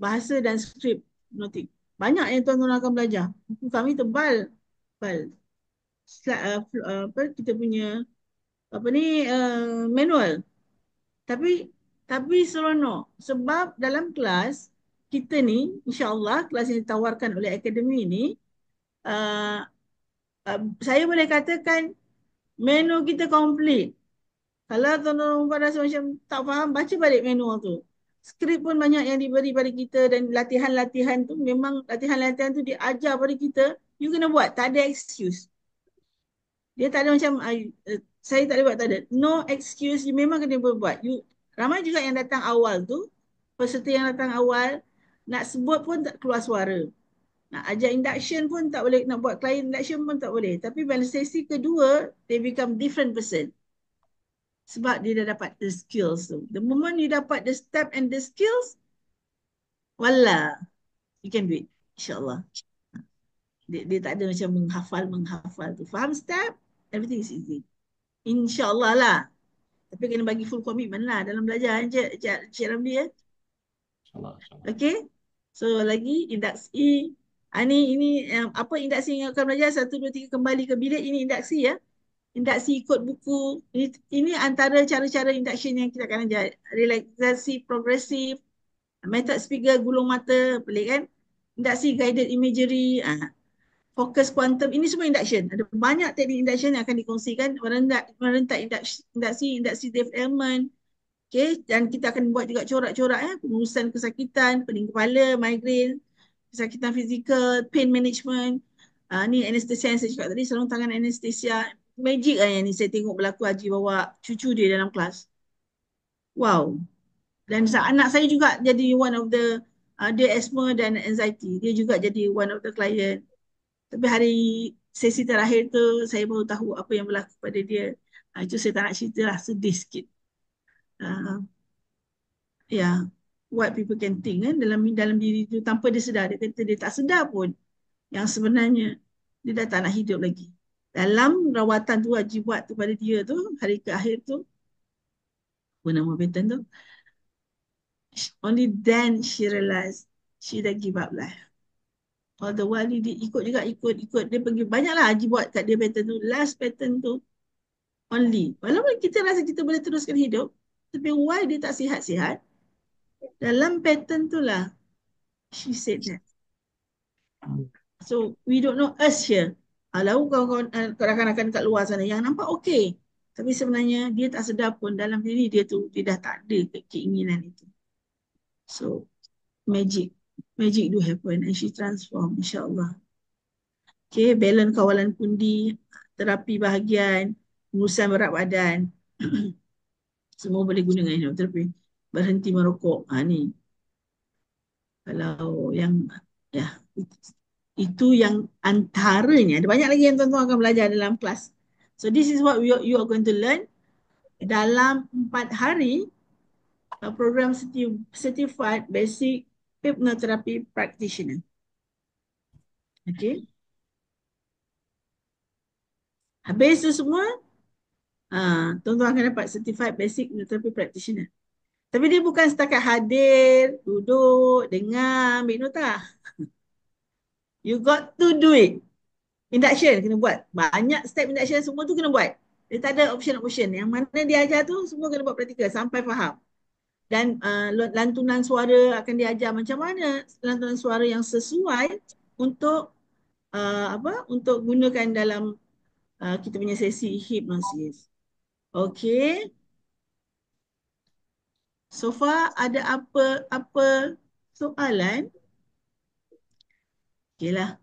bahasa dan skrip hipnotik. Banyak yang tuan-tuan akan belajar. Buku kami tebal. Tebal. Apa kita punya apa ni manual. Tapi seronok sebab dalam kelas kita ni insya-Allah kelas yang ditawarkan oleh akademi ni uh, saya boleh katakan menu kita komplit. Kalau tuan-tuan rasa macam tak faham, baca balik manual tu. Skrip pun banyak yang diberi pada kita dan latihan-latihan tu memang latihan-latihan tu diajar pada kita. You kena buat, tak ada excuse. Dia tak ada macam saya tak boleh buat, tak ada. No excuse, you memang kena buat. You, ramai juga yang datang awal tu, peserta yang datang awal, nak sebut pun tak keluar suara. Nak ajar induction pun tak boleh, nak buat client induction pun tak boleh. Tapi pada sesi kedua, they become different person. Sebab dia dah dapat the skills tu. The moment you dapat the step and the skills, wallah, you can do it. InsyaAllah. Dia tak ada macam menghafal tu. Faham step, everything is easy. InsyaAllah lah. Tapi kena bagi full commitment lah dalam belajar Cik Ramli ya. InsyaAllah. InsyaAllah. Okay. So lagi induksi. Ini apa induksi yang akan belajar? 1, 2, 3 kembali ke bilik. Ini induksi ya. Induksi ikut buku. Ini antara cara-cara induction yang kita akan ajar. Relaksasi progresif. Method speaker gulung mata. Pelik kan? Induksi guided imagery. Fokus kuantum. Ini semua induction. Ada banyak teknik induction yang akan dikongsikan. Merentak induksi Dave Elman. Okay. Dan kita akan buat juga corak-corak ya. Pengurusan kesakitan, pening kepala, migraine, kesakitan fizikal, pain management. Ni anestesia yang saya cakap tadi, sarung tangan anestesia. Magic lah yang ni saya tengok berlaku Haji bawa cucu dia dalam kelas. Wow. Dan anak saya juga jadi one of the, dia asthma dan anxiety. Dia juga jadi one of the client. Tapi hari sesi terakhir tu saya baru tahu apa yang berlaku pada dia. Itu saya tak nak cerita lah, sedih sikit. What people can think kan dalam diri tu tanpa dia sedar. Dia kata dia tak sedar pun yang sebenarnya dia dah tak nak hidup lagi. Dalam rawatan tu Haji buat tu pada dia tu, hari ke akhir tu, apa nama pattern tu? Only then she realized she dah give up life. All the while dia ikut. Dia pergi banyaklah Haji buat kat dia pattern tu. Last pattern tu only. Walaupun kita rasa kita boleh teruskan hidup, tapi why dia tak sihat-sihat? Dalam pattern tu lah she said that. So we don't know us here. Kalau kawan-kawan rakan-rakan kat luar sana yang nampak okey, tapi sebenarnya dia tak sedar pun dalam diri dia tu dia dah tak ada keinginan itu. So magic do happen and she transform insyaAllah. Okay, balance kawalan pundi, terapi bahagian, pengurusan berat badan. Semua boleh guna dengan hipnoterapi. Berhenti merokok. Ni. Kalau yang itu yang antaranya. Ada banyak lagi yang tuan-tuan akan belajar dalam kelas. So this is what you are going to learn dalam 4 hari program Certified Basic Hypnotherapy Practitioner. Okay. Habis tu semua, tuan-tuan akan dapat Certified Basic Hypnotherapy Practitioner. Tapi dia bukan setakat hadir, duduk, dengar, ambil nota. You got to do it. Induction kena buat. Banyak step induction semua tu kena buat. Dia tak ada option-option. Yang mana dia ajar tu semua kena buat praktikal sampai faham. Dan lantunan suara akan diajar macam mana lantunan suara yang sesuai untuk untuk gunakan dalam kita punya sesi hipnosis. Okay. So far ada apa soalan? Okay lah.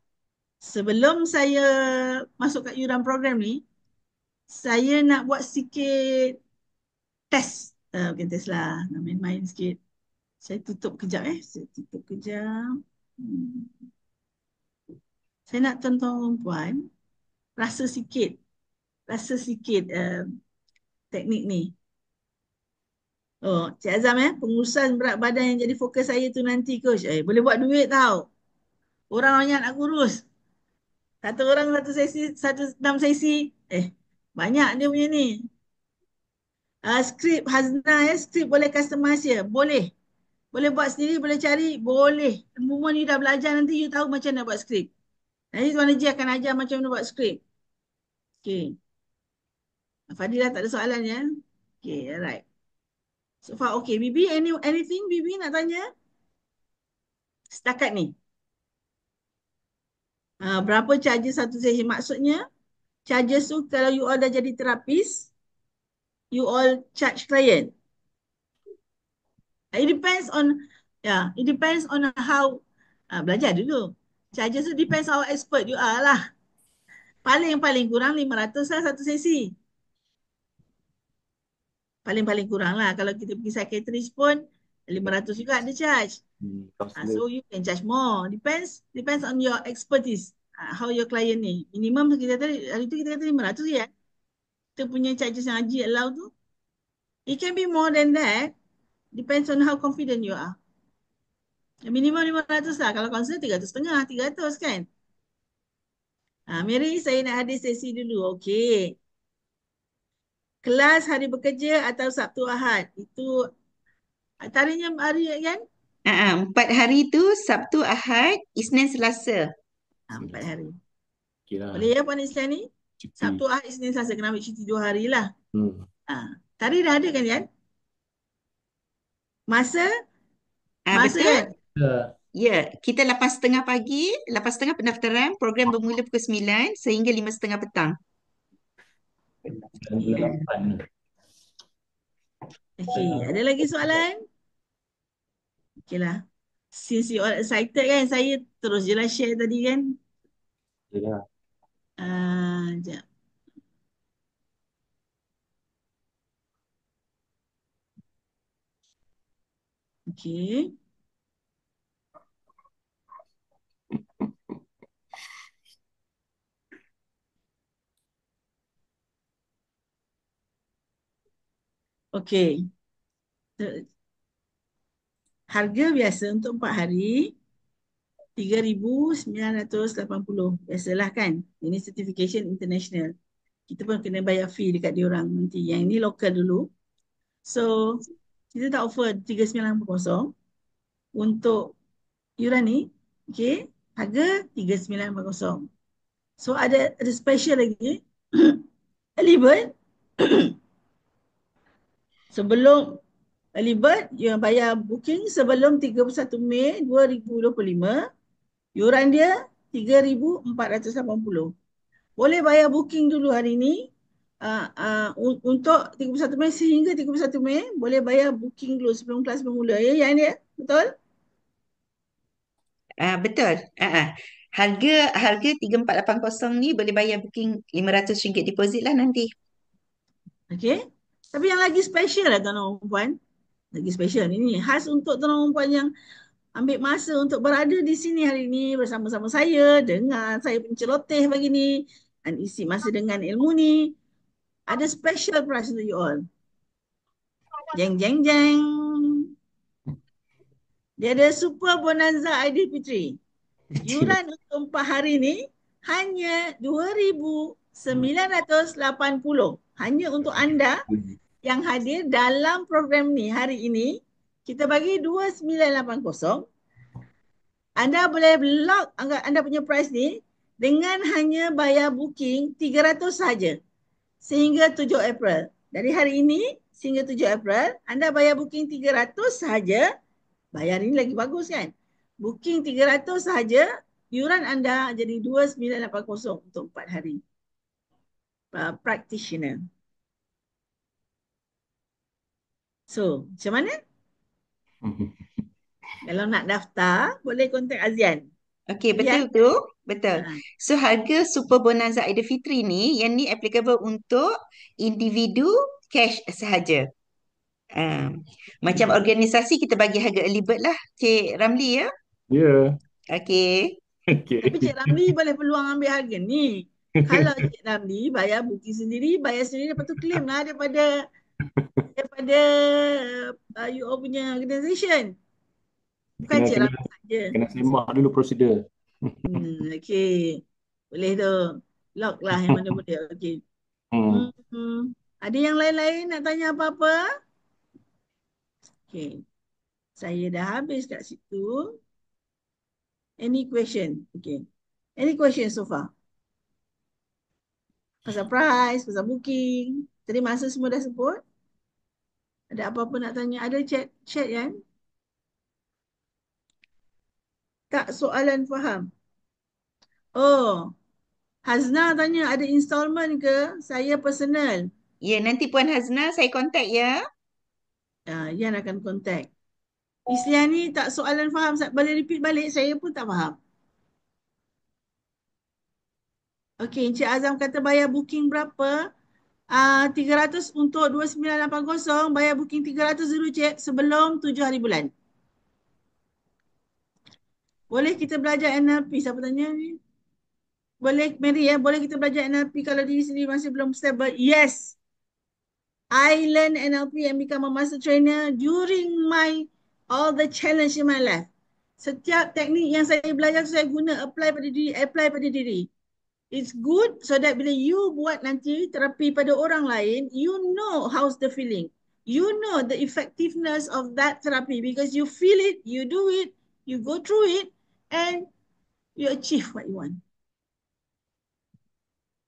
Sebelum saya masuk kat yuran program ni, saya nak buat sikit test. Bukan test lah, nak main-main sikit. Saya tutup kejap Saya tutup kejap. Saya nak tuan-tuan puan rasa sikit teknik ni. Oh, Cik Azam pengurusan berat badan yang jadi fokus saya tu nanti coach. Boleh buat duit tau. Orang banyak nak kurus. Satu orang satu sesi, 6 sesi. Banyak dia punya ni. Skrip Hazna skrip boleh customize ya? Boleh. Boleh buat sendiri, boleh cari, boleh. Semua ni dah belajar, nanti you tahu macam nak buat skrip. Nanti Tuan Haji akan ajar macam mana buat skrip. Okay. Fadilah tak ada soalan ya? Okay, alright. So far, okay. Bibi, anything Bibi nak tanya? Setakat ni. Berapa charges satu sesi? Maksudnya, charges tu kalau you all dah jadi terapis, you all charge client. It depends on, it depends on how, belajar dulu. Charges tu depends how expert you are lah. Paling kurang 500 lah satu sesi. Paling kurang lah. Kalau kita pergi psychiatrist pun 500 juga ada charge. Counselor. So you can charge more. Depends on your expertise. How your client ni. Minimum kita tadi, hari tu kita kata 500 ya. Kita punya charges yang Haji allow tu. It can be more than that. Depends on how confident you are. Minimum 500 lah. Kalau counselor 300.5, 300 kan. Mary, saya nak hadir sesi dulu. Okey. Kelas hari bekerja atau Sabtu Ahad. Itu tarinya hari kan? 4 hari tu Sabtu, Ahad, Isnin, Selasa. 4 hari. Okay lah. Boleh ya Puan Islam ni? Cuti. Sabtu, Ahad, Isnin, Selasa. Kena ambil cuti 2 hari lah. Hmm. Tari dah ada kan Yan? Masa? Masa Betul? kan? Ya, kita 8.30 pagi, 8.30 pendaftaran, program bermula pukul 9 sehingga 5.30 petang. Bulan 8 ni. Okey, ada lagi soalan? Okey lah. Since you all excited kan, saya terus je lah share tadi kan. Okay lah. Sekejap. Okey. Okey. Harga biasa untuk 4 hari 3,980. Biasalah kan. Ini certification international. Kita pun kena bayar fee dekat diorang nanti. Yang ini lokal dulu. So, kita tak offer 3,980 untuk yuran ni. Okey. Harga 3,980. So, ada special lagi. Early bird. Sebelum early bird, you bayar booking sebelum 31 Mei 2025. Yuran dia 3,480. Boleh bayar booking dulu hari ni. Untuk 31 Mei sehingga 31 Mei boleh bayar booking dulu sebelum kelas bermula. Ya, yang dia? Betul? Betul. Harga 3,480 ni boleh bayar booking RM500 deposit lah nanti. Okey. Tapi yang lagi special lah tuan-tuan dan puan. Lagi special ni khas untuk tuan-tuan dan puan yang ambil masa untuk berada di sini hari ini bersama-sama saya, dengan saya penceloteh pagi ni dan isi masa dengan ilmu ni. Ada special price untuk you all. Jeng jeng jeng. Dia ada super bonanza Aidilfitri. Yuran untuk 4 hari ni hanya 2,980. Hanya untuk anda yang hadir dalam program ni hari ini. Kita bagi 2,980. Anda boleh lock anda punya price ni dengan hanya bayar booking 300 saja sehingga 7 April. Dari hari ini sehingga 7 April, anda bayar booking 300 saja. Bayar ini lagi bagus kan? Booking 300 saja, yuran anda jadi 2,980 untuk 4 hari. Practitioner. So, macam mana? Kalau nak daftar, boleh kontak Azian. Okey, betul tu. Betul. So, harga Super Bonanza Aidilfitri ni, yang ni applicable untuk individu cash sahaja. Macam organisasi kita bagi harga early bird lah, Cik Ramli ya. Ya. Okey. Tapi Cik Ramli boleh peluang ambil harga ni. Kalau Cik Ramli bayar booking sendiri, bayar sendiri, lepas tu claim lah daripada you all punya organisation. Bukan Cik Ramli saja. Kena semak dulu prosedur. Okey. Boleh tu. Lock lah yang mana boleh. Okey. Ada yang lain-lain nak tanya apa-apa? Okey. Saya dah habis kat situ. Any question? Okay. Any question so far? Pasal price, pasal booking. Tadi masa semua dah sebut. Ada apa-apa nak tanya? Ada chat kan? Tak soalan faham? Oh, Hazna tanya ada installment ke? Saya personal. Ya, nanti Puan Hazna saya kontak ya. Yan akan contact. Isliani tak soalan faham. Boleh repeat balik? Saya pun tak faham. Okey, Encik Azam kata bayar booking berapa? 300 untuk 2980, bayar booking 300 dulu cik sebelum 7 hari bulan. Boleh kita belajar NLP? Siapa tanya ni? Boleh Mary ya? Boleh kita belajar NLP kalau diri sendiri masih belum stable? Yes. I learn NLP and become a master trainer during all the challenge in my life. Setiap teknik yang saya belajar saya guna apply pada diri. It's good so that bila you buat nanti terapi pada orang lain, you know how's the feeling. You know the effectiveness of that therapy because you feel it, you do it, you go through it and you achieve what you want.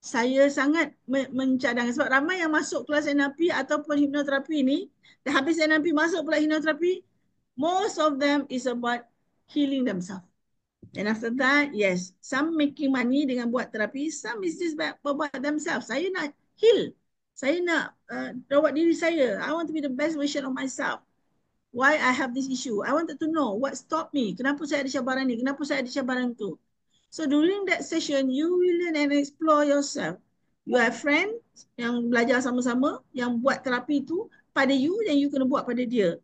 Saya sangat mencadangkan sebab ramai yang masuk kelas NLP ataupun hipnoterapi ni, dah habis NLP masuk pula hipnoterapi, most of them is about healing themselves. And after that, yes, some making money dengan buat terapi, some is just buat themselves. Saya nak heal. Saya nak rawat diri saya. I want to be the best version of myself. Why I have this issue? I wanted to know what stopped me. Kenapa saya ada cabaran ni? Kenapa saya ada cabaran tu? So during that session, you will learn and explore yourself. You have friends yang belajar sama-sama, yang buat terapi tu pada you dan you kena buat pada dia.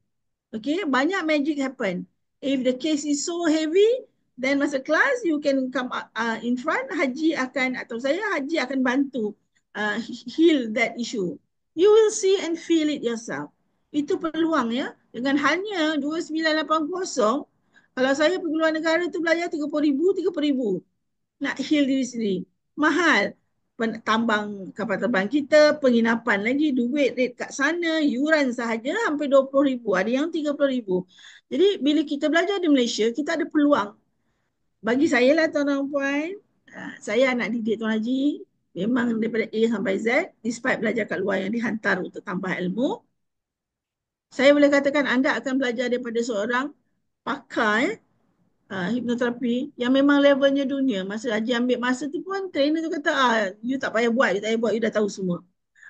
Okay, banyak magic happen. If the case is so heavy, then masa kelas you can come in front. Haji akan atau saya Haji akan bantu heal that issue. You will see and feel it yourself. Itu peluang ya. Dengan hanya 2980, kalau saya pergi luar negara tu belajar 30,000. Nak heal diri sendiri. Mahal. Tambang kapal terbang kita, penginapan lagi, duit rate kat sana, yuran sahaja hampir 20,000. Ada yang 30,000. Jadi bila kita belajar di Malaysia, kita ada peluang. Bagi saya lah tuan-tuan puan, saya anak didik Tuan Haji, memang daripada A sampai Z, despite belajar kat luar yang dihantar untuk tambah ilmu, saya boleh katakan anda akan belajar daripada seorang pakar hipnoterapi yang memang levelnya dunia. Masa Haji ambil masa tu pun trainer tu kata you tak payah buat, you dah tahu semua.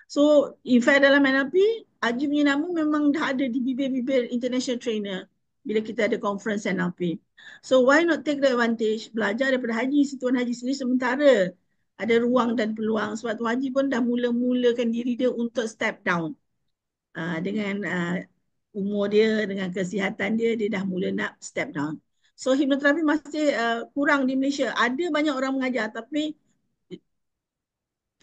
So in fact dalam NLP Haji punya nama memang dah ada di bibir-bibir international trainer bila kita ada conference NLP. So why not take the advantage, belajar daripada Haji, Tuan Haji sendiri sementara ada ruang dan peluang sebab Tuan Haji pun dah mulakan diri dia untuk step down. Dengan umur dia, dengan kesihatan dia, dia dah mula nak step down. So hipnoterapi masih kurang di Malaysia. Ada banyak orang mengajar tapi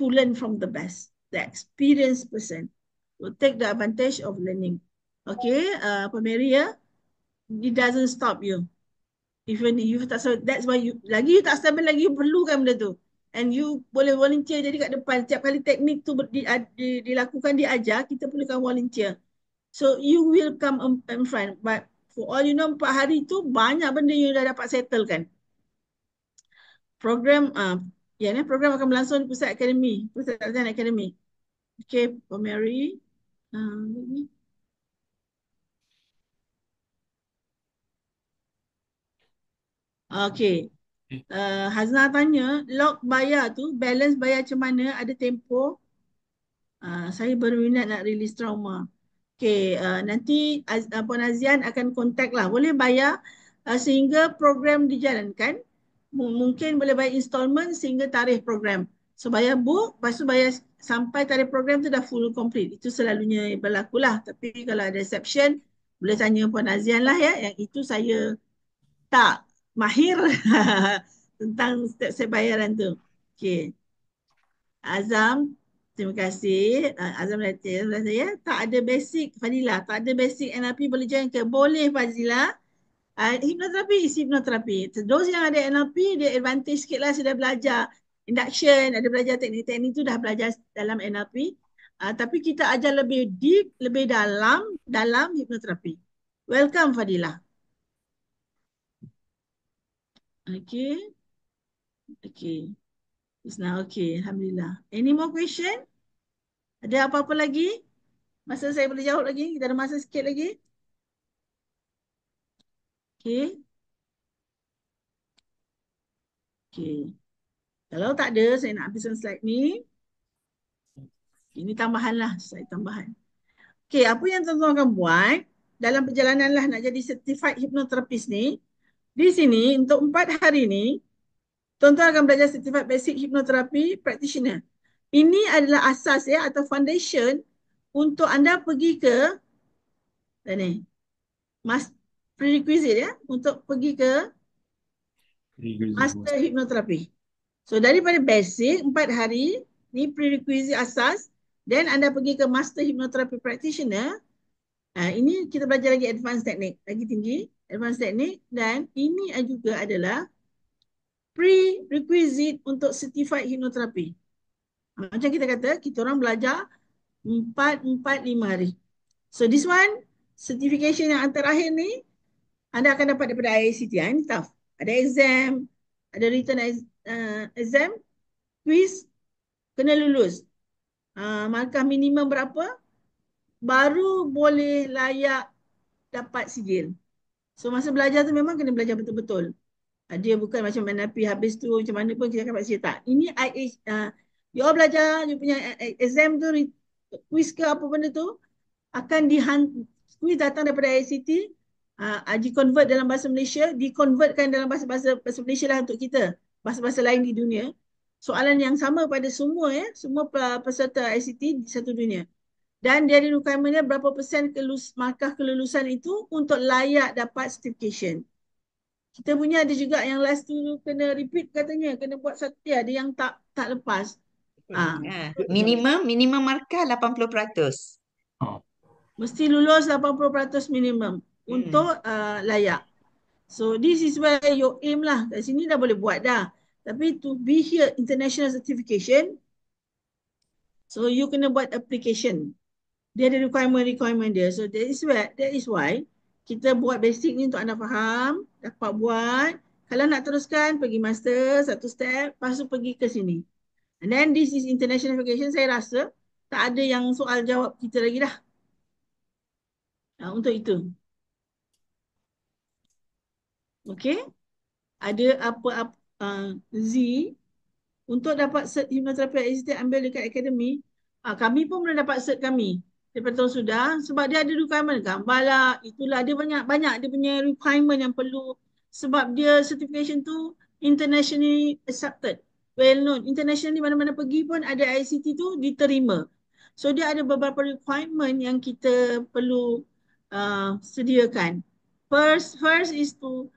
to learn from the best, the experienced person. So take the advantage of learning. Okay, Pak Mary ya, it doesn't stop you. Even you tak, that's why you tak stable lagi, you perlukan benda tu. And you boleh volunteer jadi kat depan. Setiap kali teknik tu dilakukan, diajar, kita perlukan volunteer. So you will come in front. But for all you know, 4 hari tu banyak benda yang dah dapat settlekan. Program program akan berlangsung di Pusat Akademi, Pusat Latihan Akademi. Okay, Pak Mary. Okay. Hazna tanya, log bayar tu, balance bayar macam mana, ada tempoh. Saya berminat nak release trauma. Okay, nanti Puan Azian akan contact lah. Boleh bayar sehingga program dijalankan. Mungkin boleh bayar installment sehingga tarikh program. So bayar book, lepas tu bayar sampai tarikh program tu dah full complete. Itu selalunya berlaku lah. Tapi kalau ada exception, boleh tanya Puan Azian lah ya. Yang itu saya tak mahir tentang step bayaran tu. Okay. Azam, terima kasih. Azam saya tak ada basic Fadila, tak ada basic NLP boleh join ke? Boleh Fadila. Hipnoterapi is hipnoterapi. Those yang ada NLP dia advantage sikit lah, sudah belajar induction, ada belajar teknik-teknik tu dah belajar dalam NLP. Tapi kita ajar lebih deep, lebih dalam hipnoterapi. Welcome Fadilah. Okay. Okay. It's now okay. Alhamdulillah. Any more question? Ada apa-apa lagi? Masa saya boleh jawab lagi? Kita ada masa sikit lagi. Okay. Okay. Kalau tak ada, saya nak habiskan slide ni. Ini tambahan lah, slide tambahan. Okay, apa yang tuan-tuan akan buat dalam perjalanan lah nak jadi certified hypnotherapist ni, di sini untuk 4 hari ni, tuan-tuan akan belajar certified basic hypnotherapy practitioner. Ini adalah asas ya atau foundation untuk anda pergi ke ni, prerequisite ya, untuk pergi ke master hypnotherapy. So daripada basic 4 hari ni prerequisite asas, then anda pergi ke master hypnotherapy practitioner. Ini kita belajar lagi advanced teknik, lagi tinggi advanced teknik, dan ini juga adalah prerequisite untuk certified hypnotherapy. Macam kita kata, kita orang belajar 4-5 hari. So this one, certification yang terakhir ni, anda akan dapat daripada IACT. Ini tough. Ada exam, ada written exam, quiz, kena lulus. Markah minimum berapa? Baru boleh layak dapat sijil. So masa belajar tu memang kena belajar betul-betul. Dia bukan macam NLP habis tu macam mana pun kita akan dapat sijil. Tak. Ini you all belajar, you punya exam tu, quiz ke apa benda tu, akan quiz datang daripada ICT, di-convert dalam bahasa Malaysia, di-convertkan dalam bahasa Malaysia lah untuk kita, bahasa-bahasa lain di dunia. Soalan yang sama pada semua ya, semua peserta ICT di satu dunia. Dan dia ada requirementnya berapa persen markah kelulusan itu untuk layak dapat certification. Kita punya ada juga yang last tu kena repeat katanya, kena buat satu, ada yang tak lepas. Minimum markah 80%. Mesti lulus 80% minimum untuk layak. So this is where your aim lah. Kat sini dah boleh buat dah. Tapi to be here international certification, so you kena buat application. Dia ada requirement dia. So that is why kita buat basic ni untuk anda faham, dapat buat. Kalau nak teruskan, pergi master satu step, lepas tu pergi ke sini. And then this is international certification. Saya rasa tak ada yang soal jawab kita lagi dah. Untuk itu. Okay. Ada apa-apa Z untuk dapat cert hypnotherapy assistant ambil dekat akademi. Kami pun belum dapat cert kami daripada tahun sudah sebab dia ada requirement gambar lah, itulah dia banyak dia punya requirement yang perlu sebab dia certification tu internationally accepted, well known, internationally mana-mana pergi pun ada ICT tu diterima. So dia ada beberapa requirement yang kita perlu sediakan. First is to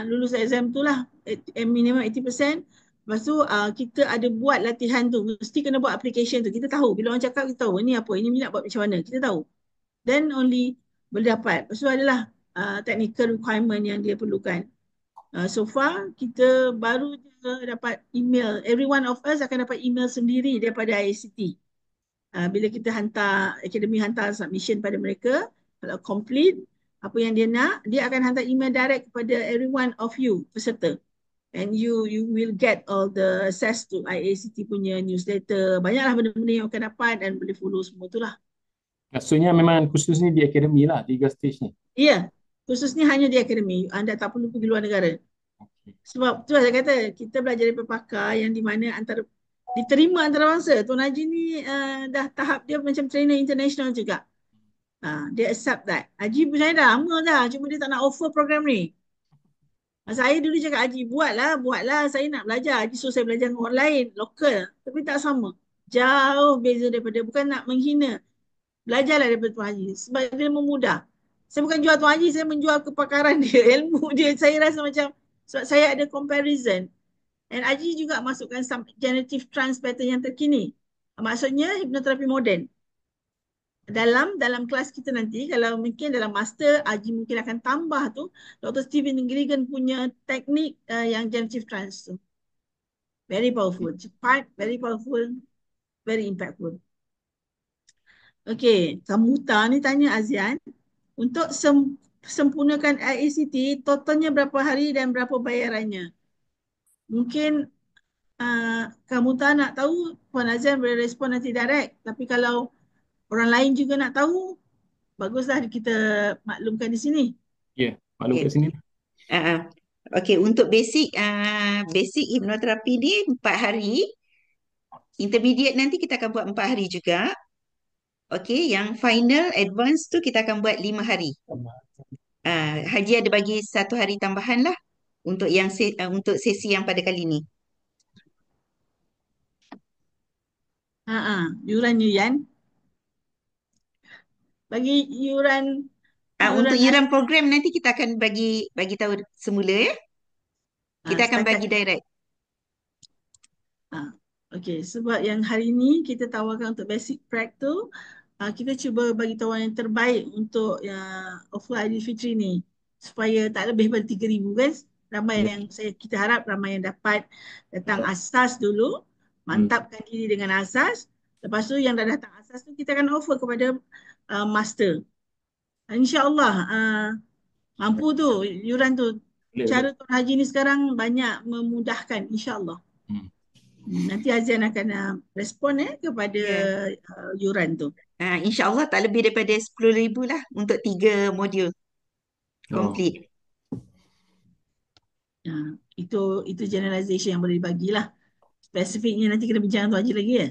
lulus exam tu lah, minimum 80%. Lepas tu kita ada buat latihan tu. Mesti kena buat application tu. Kita tahu. Bila orang cakap kita tahu. Ini apa? Ini minat buat macam mana? Kita tahu. Then only boleh dapat. Lepas tu adalah technical requirement yang dia perlukan. So far kita baru je dapat email. Every one of us akan dapat email sendiri daripada IACT. Bila kita hantar, akademi hantar submission pada mereka. Kalau complete apa yang dia nak, dia akan hantar email direct kepada every one of you peserta. And you will get all the access to IACT punya newsletter. Banyaklah benda-benda yang akan dapat dan boleh follow semua tu lah. Maksudnya memang khusus ni di akademi lah, 3 stage ni. Ya, khususnya hanya di akademi. Anda tak perlu pergi luar negara. Okay. Sebab tu saya kata, kita belajar dari pakar yang di mana diterima antarabangsa. Tuan Haji ni dah tahap dia macam trainer international juga. Dia accept that. Haji pun saya dah lama dah, cuma dia tak nak offer program ni. Saya dulu cakap Haji, buatlah. Saya nak belajar. Haji suruh saya belajar dengan orang lain, lokal. Tapi tak sama. Jauh beza daripada, bukan nak menghina. Belajarlah daripada Tuan Haji. Sebab dia memudah. Saya bukan jual Tuan Haji, saya menjual kepakaran dia, ilmu dia. Saya rasa macam, sebab saya ada comparison. Dan Haji juga masukkan some generative trance pattern yang terkini. Maksudnya, hipnoterapi moden. Dalam kelas kita nanti, kalau mungkin dalam master, Haji mungkin akan tambah tu, Dr. Steven Gilligan punya teknik yang generative trance tu. Very powerful. Cepat, very powerful, very impactful. Okay, Kamuta ni tanya Azian, Untuk sempurnakan IACT, totalnya berapa hari dan berapa bayarannya? Mungkin kamu tak nak tahu, Puan Azan boleh respon nanti direct. Tapi kalau orang lain juga nak tahu, baguslah kita maklumkan di sini. Ya, maklum kat Okay. sini. Okey, untuk basic hipnoterapi ni 4 hari. Intermediate nanti kita akan buat 4 hari juga. Okey, yang final advance tu kita akan buat 5 hari. Haji ada bagi 1 hari tambahan lah untuk untuk sesi yang pada kali ni. Yurannya Yan. Bagi yuran Untuk yuran yuran program nanti kita akan bagi tahu semula ya. Kita akan setakat bagi direct. Okey, sebab yang hari ini kita tawarkan untuk basic prac tu, kita cuba bagi tawaran yang terbaik untuk offer Aidilfitri ni supaya tak lebih daripada 3,000 kan. Ramai Ya. yang kita harap ramai yang dapat datang asas dulu, mantapkan diri dengan asas. Lepas tu yang dah datang asas tu kita akan offer kepada master. InsyaAllah mampu tu yuran tu. Boleh, Cara boleh. Tuan Haji ni sekarang banyak memudahkan insyaAllah. Nanti Azian akan respon kepada Ya. yuran tu. InsyaAllah tak lebih daripada 10,000 lah untuk 3 modul complete. Itu generalization yang boleh dibagilah. Spesifiknya nanti kita bincang tu Haji lagi ya.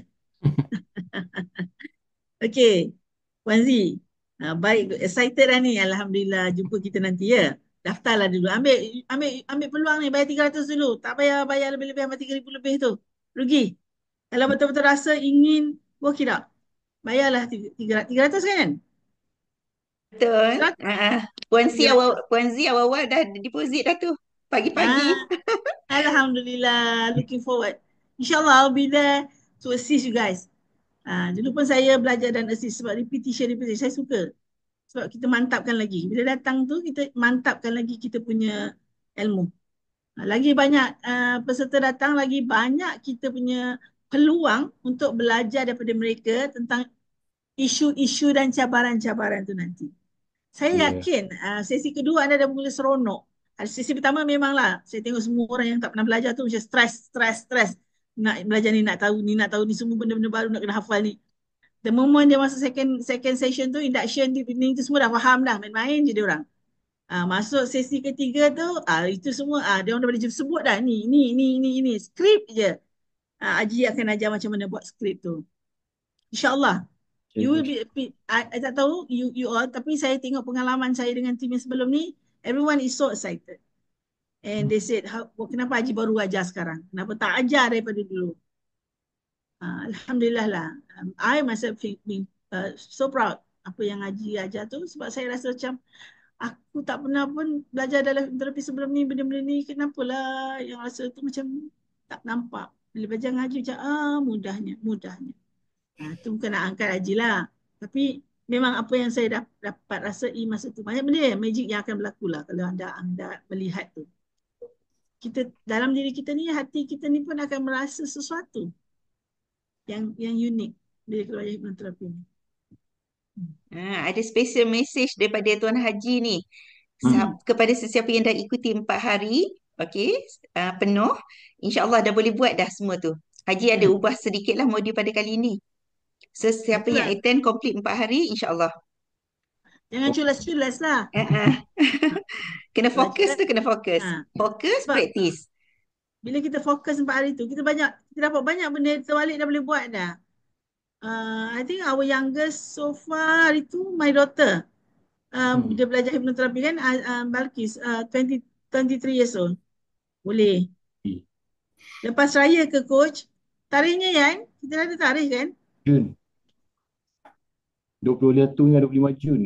Okey, Puan Z. Baik, excited dah ni. Alhamdulillah jumpa kita nanti ya. Daftarlah dulu. Ambil peluang ni, bayar 300 dulu. Tak bayar lebih-lebih sampai 3,000 lebih tu. Rugi. Kalau betul-betul rasa ingin work it out, bayarlah 300 kan? Betul. 100. Puan Z awal-awal dah deposit dah tu. Pagi-pagi. Alhamdulillah, looking forward. InsyaAllah I'll be there to assist you guys. Dulu pun saya belajar dan assist sebab repetition. Saya suka. Sebab kita mantapkan lagi. Bila datang tu, kita mantapkan lagi kita punya ilmu. Lagi banyak peserta datang, lagi banyak kita punya peluang untuk belajar daripada mereka tentang isu-isu dan cabaran-cabaran tu nanti. Saya Ya. yakin sesi kedua anda dah mula seronok. Sesi pertama memanglah saya tengok semua orang yang tak pernah belajar tu macam stres. Nak belajar ni, nak tahu ni semua benda-benda baru nak kena hafal ni. The moment dia masuk second session tu, induction, deep learning tu semua dah faham dah. Main-main je dia orang. Masuk sesi ketiga tu, itu semua dia orang dah boleh sebut dah ni. Skrip je. Haji akan ajar macam mana buat skrip tu. InsyaAllah. You will be, I tak tahu you all, tapi saya tengok pengalaman saya dengan tim yang sebelum ni, everyone is so excited. And they said, kenapa Haji baru ajar sekarang? Kenapa tak ajar daripada dulu? Alhamdulillah lah. I myself being so proud apa yang Haji ajar tu sebab saya rasa macam aku tak pernah pun belajar dalam terapi sebelum ni, benda-benda ni. Kenapalah yang rasa tu macam tak nampak. Bila belajar dengan Haji macam mudahnya. Itu bukan nak angkat Haji lah. Tapi memang apa yang saya dapat rasai masa tu, banyak benda magic yang akan berlaku lah kalau anda melihat tu. Kita dalam diri kita ni, hati kita ni pun akan merasa sesuatu yang unik bila keluar hipnoterapi ni. Ada special message daripada Tuan Haji ni kepada sesiapa yang dah ikuti 4 hari, okey, penuh, insya-Allah dah boleh buat dah semua tu. Haji ada ubah sedikit lah modul pada kali ni. So siapa yang attend complete 4 hari, insya-Allah. Jangan culas-culas lah. Kena fokus tu, kena fokus. Fokus, Sebab praktis. bila kita fokus 4 hari tu, kita dapat banyak benda terbalik dah boleh buat dah. I think our youngest so far hari tu, my daughter. Dia belajar hipnoterapi kan, Balkis, 23 years old. Boleh. Lepas raya ke coach, tarikhnya Yan, kita ada tarikh kan? Jun. 21 hingga 25 Jun.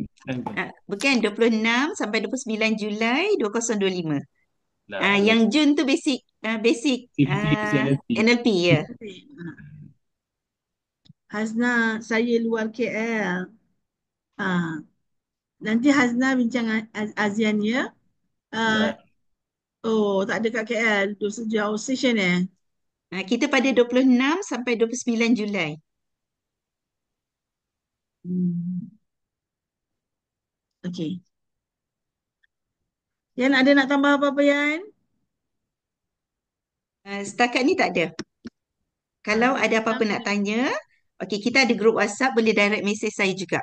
Bukan, 26 sampai 29 Julai 2025. Lah, Yang Jun tu basic NLP ya. Hazna, saya luar KL. Nanti Hazna bincang Azian ya. Tak ada kat KL. Jauh session Kita pada 26 sampai 29 Julai. Okey. Yan ada nak tambah apa-apa Yan? Setakat ni tak ada. Kalau Okey. ada apa-apa nak tanya, okey, kita ada grup WhatsApp, boleh direct message saya juga.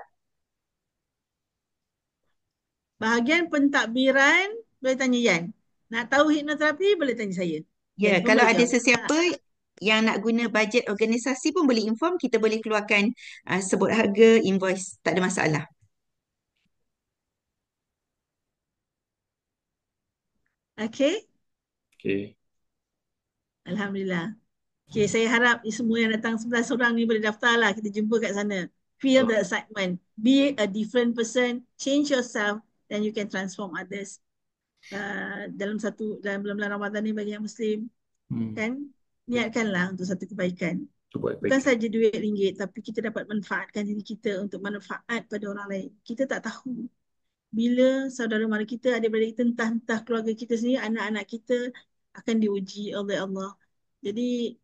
Bahagian pentadbiran boleh tanya Yan. Nak tahu hipnoterapi boleh tanya saya. Ya, Yan pun kalau boleh ada jawab. sesiapa yang nak guna bajet organisasi pun boleh inform, kita boleh keluarkan sebut harga, invoice, tak ada masalah. Okey. Okay. Alhamdulillah. Okey, saya harap semua yang datang 11 orang ni boleh daftar lah. Kita jumpa kat sana. Feel the excitement. Be a different person. Change yourself. Then you can transform others. Dalam bulan-bulan Ramadan ni bagi yang Muslim. Kan? Niatkanlah untuk satu kebaikan. Bukan saja duit ringgit, tapi kita dapat manfaatkan diri kita untuk manfaat pada orang lain. Kita tak tahu bila saudara mara kita, adik-beradik kita, entah keluarga kita sendiri, anak-anak kita akan diuji oleh Allah. Jadi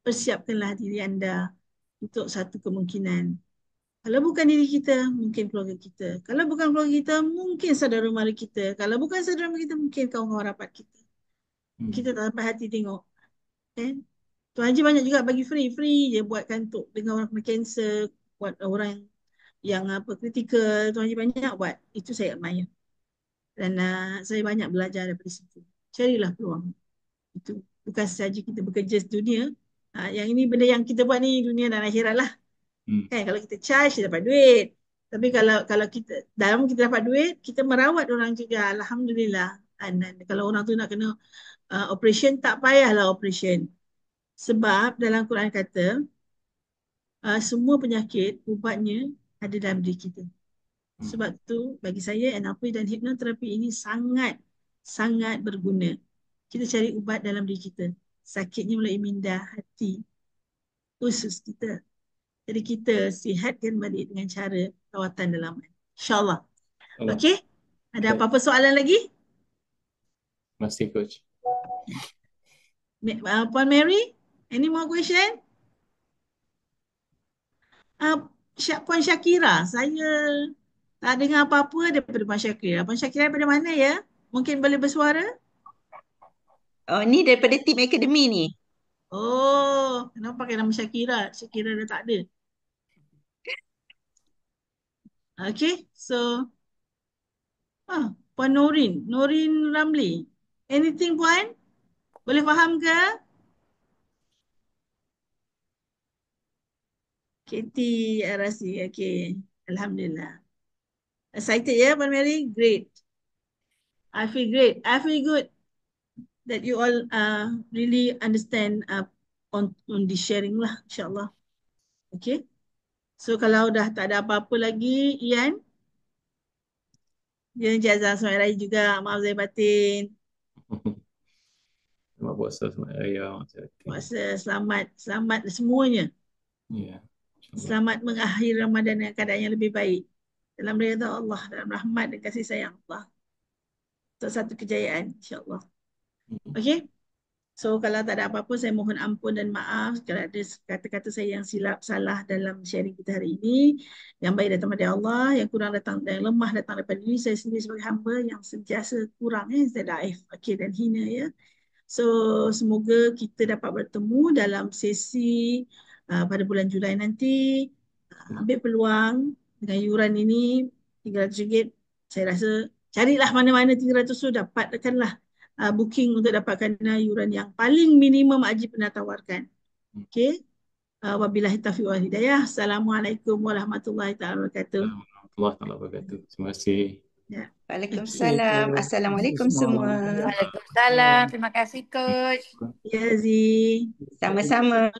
persiapkanlah diri anda untuk satu kemungkinan. Kalau bukan diri kita, mungkin keluarga kita. Kalau bukan keluarga kita, mungkin saudara mara kita. Kalau bukan saudara mara kita, mungkin kawan-kawan rapat kita. Kita tak sampai hati tengok. Kan? Tuan Haji banyak juga bagi free je buatkan untuk dengan orang kena kanser, buat orang yang kritikal. Tuan Haji banyak buat. Itu saya admire. Dan saya banyak belajar daripada situ. Carilah peluang. Itu bukan saja kita bekerja di dunia. Yang ini benda yang kita buat ni dunia dan akhirat lah. Kan, kalau kita charge, kita dapat duit. Tapi kalau kita dalam kita dapat duit, kita merawat orang juga. Alhamdulillah. Dan kalau orang tu nak kena operation, tak payahlah operation. Sebab dalam Quran kata, semua penyakit, ubatnya ada dalam diri kita. Sebab tu bagi saya NLP dan hipnoterapi ini sangat berguna. Kita cari ubat dalam diri kita. Sakitnya mulai minda, hati, usus kita. Jadi kita sihatkan balik dengan cara rawatan dalaman. InsyaAllah. Okey? Ada apa-apa soalan lagi? Masih coach. Puan Mary, any more question? Puan Syakira, saya tak dengar apa-apa daripada Puan Syakira. Puan Syakira daripada mana ya? Mungkin boleh bersuara? Oh, ni daripada tim akademi ni. Oh, kenapa pakai nama Syakira? Syakira dah tak ada. Okay, so Puan Norin Ramli. Anything Puan? Boleh faham ke? Katie Arasi, okay. Alhamdulillah. Excited ya Puan Mary? Great. I feel great. I feel good that you all really understand on this sharing lah, insyaAllah. Okay. So kalau dah tak ada apa-apa lagi, Ian, dia Encik Azhar selamat raya juga. Maaf zahir batin. Selamat puasa, selamat raya. Puasa, selamat semuanya. Ya. Selamat mengakhiri Ramadan dengan keadaan yang lebih baik. Dalam redha Allah, dalam rahmat dan kasih sayang Allah. Untuk satu kejayaan, insyaAllah. Okay. So kalau tak ada apa-apa, saya mohon ampun dan maaf kalau ada kata-kata saya yang silap, salah dalam sharing kita hari ini. Yang baik datang dari Allah, yang kurang datang dan yang lemah datang daripada diri saya sendiri sebagai hamba yang sentiasa kurang, saya daif, dan hina ya. So semoga kita dapat bertemu dalam sesi pada bulan Julai nanti. Ambil peluang dengan yuran ini RM300. Saya rasa carilah mana-mana RM300 tu dapatkanlah booking untuk dapatkan yuran yang paling minimum Haji pernah tawarkan. Okey. Wabillahi taufiq wal hidayah. Assalamualaikum warahmatullahi wabarakatuh. Warahmatullahi wabarakatuh. Terima kasih. Ya. Waalaikumsalam. Assalamualaikum semua. Waalaikumsalam. Terima kasih, Coach. Ya, Zee. Sama-sama.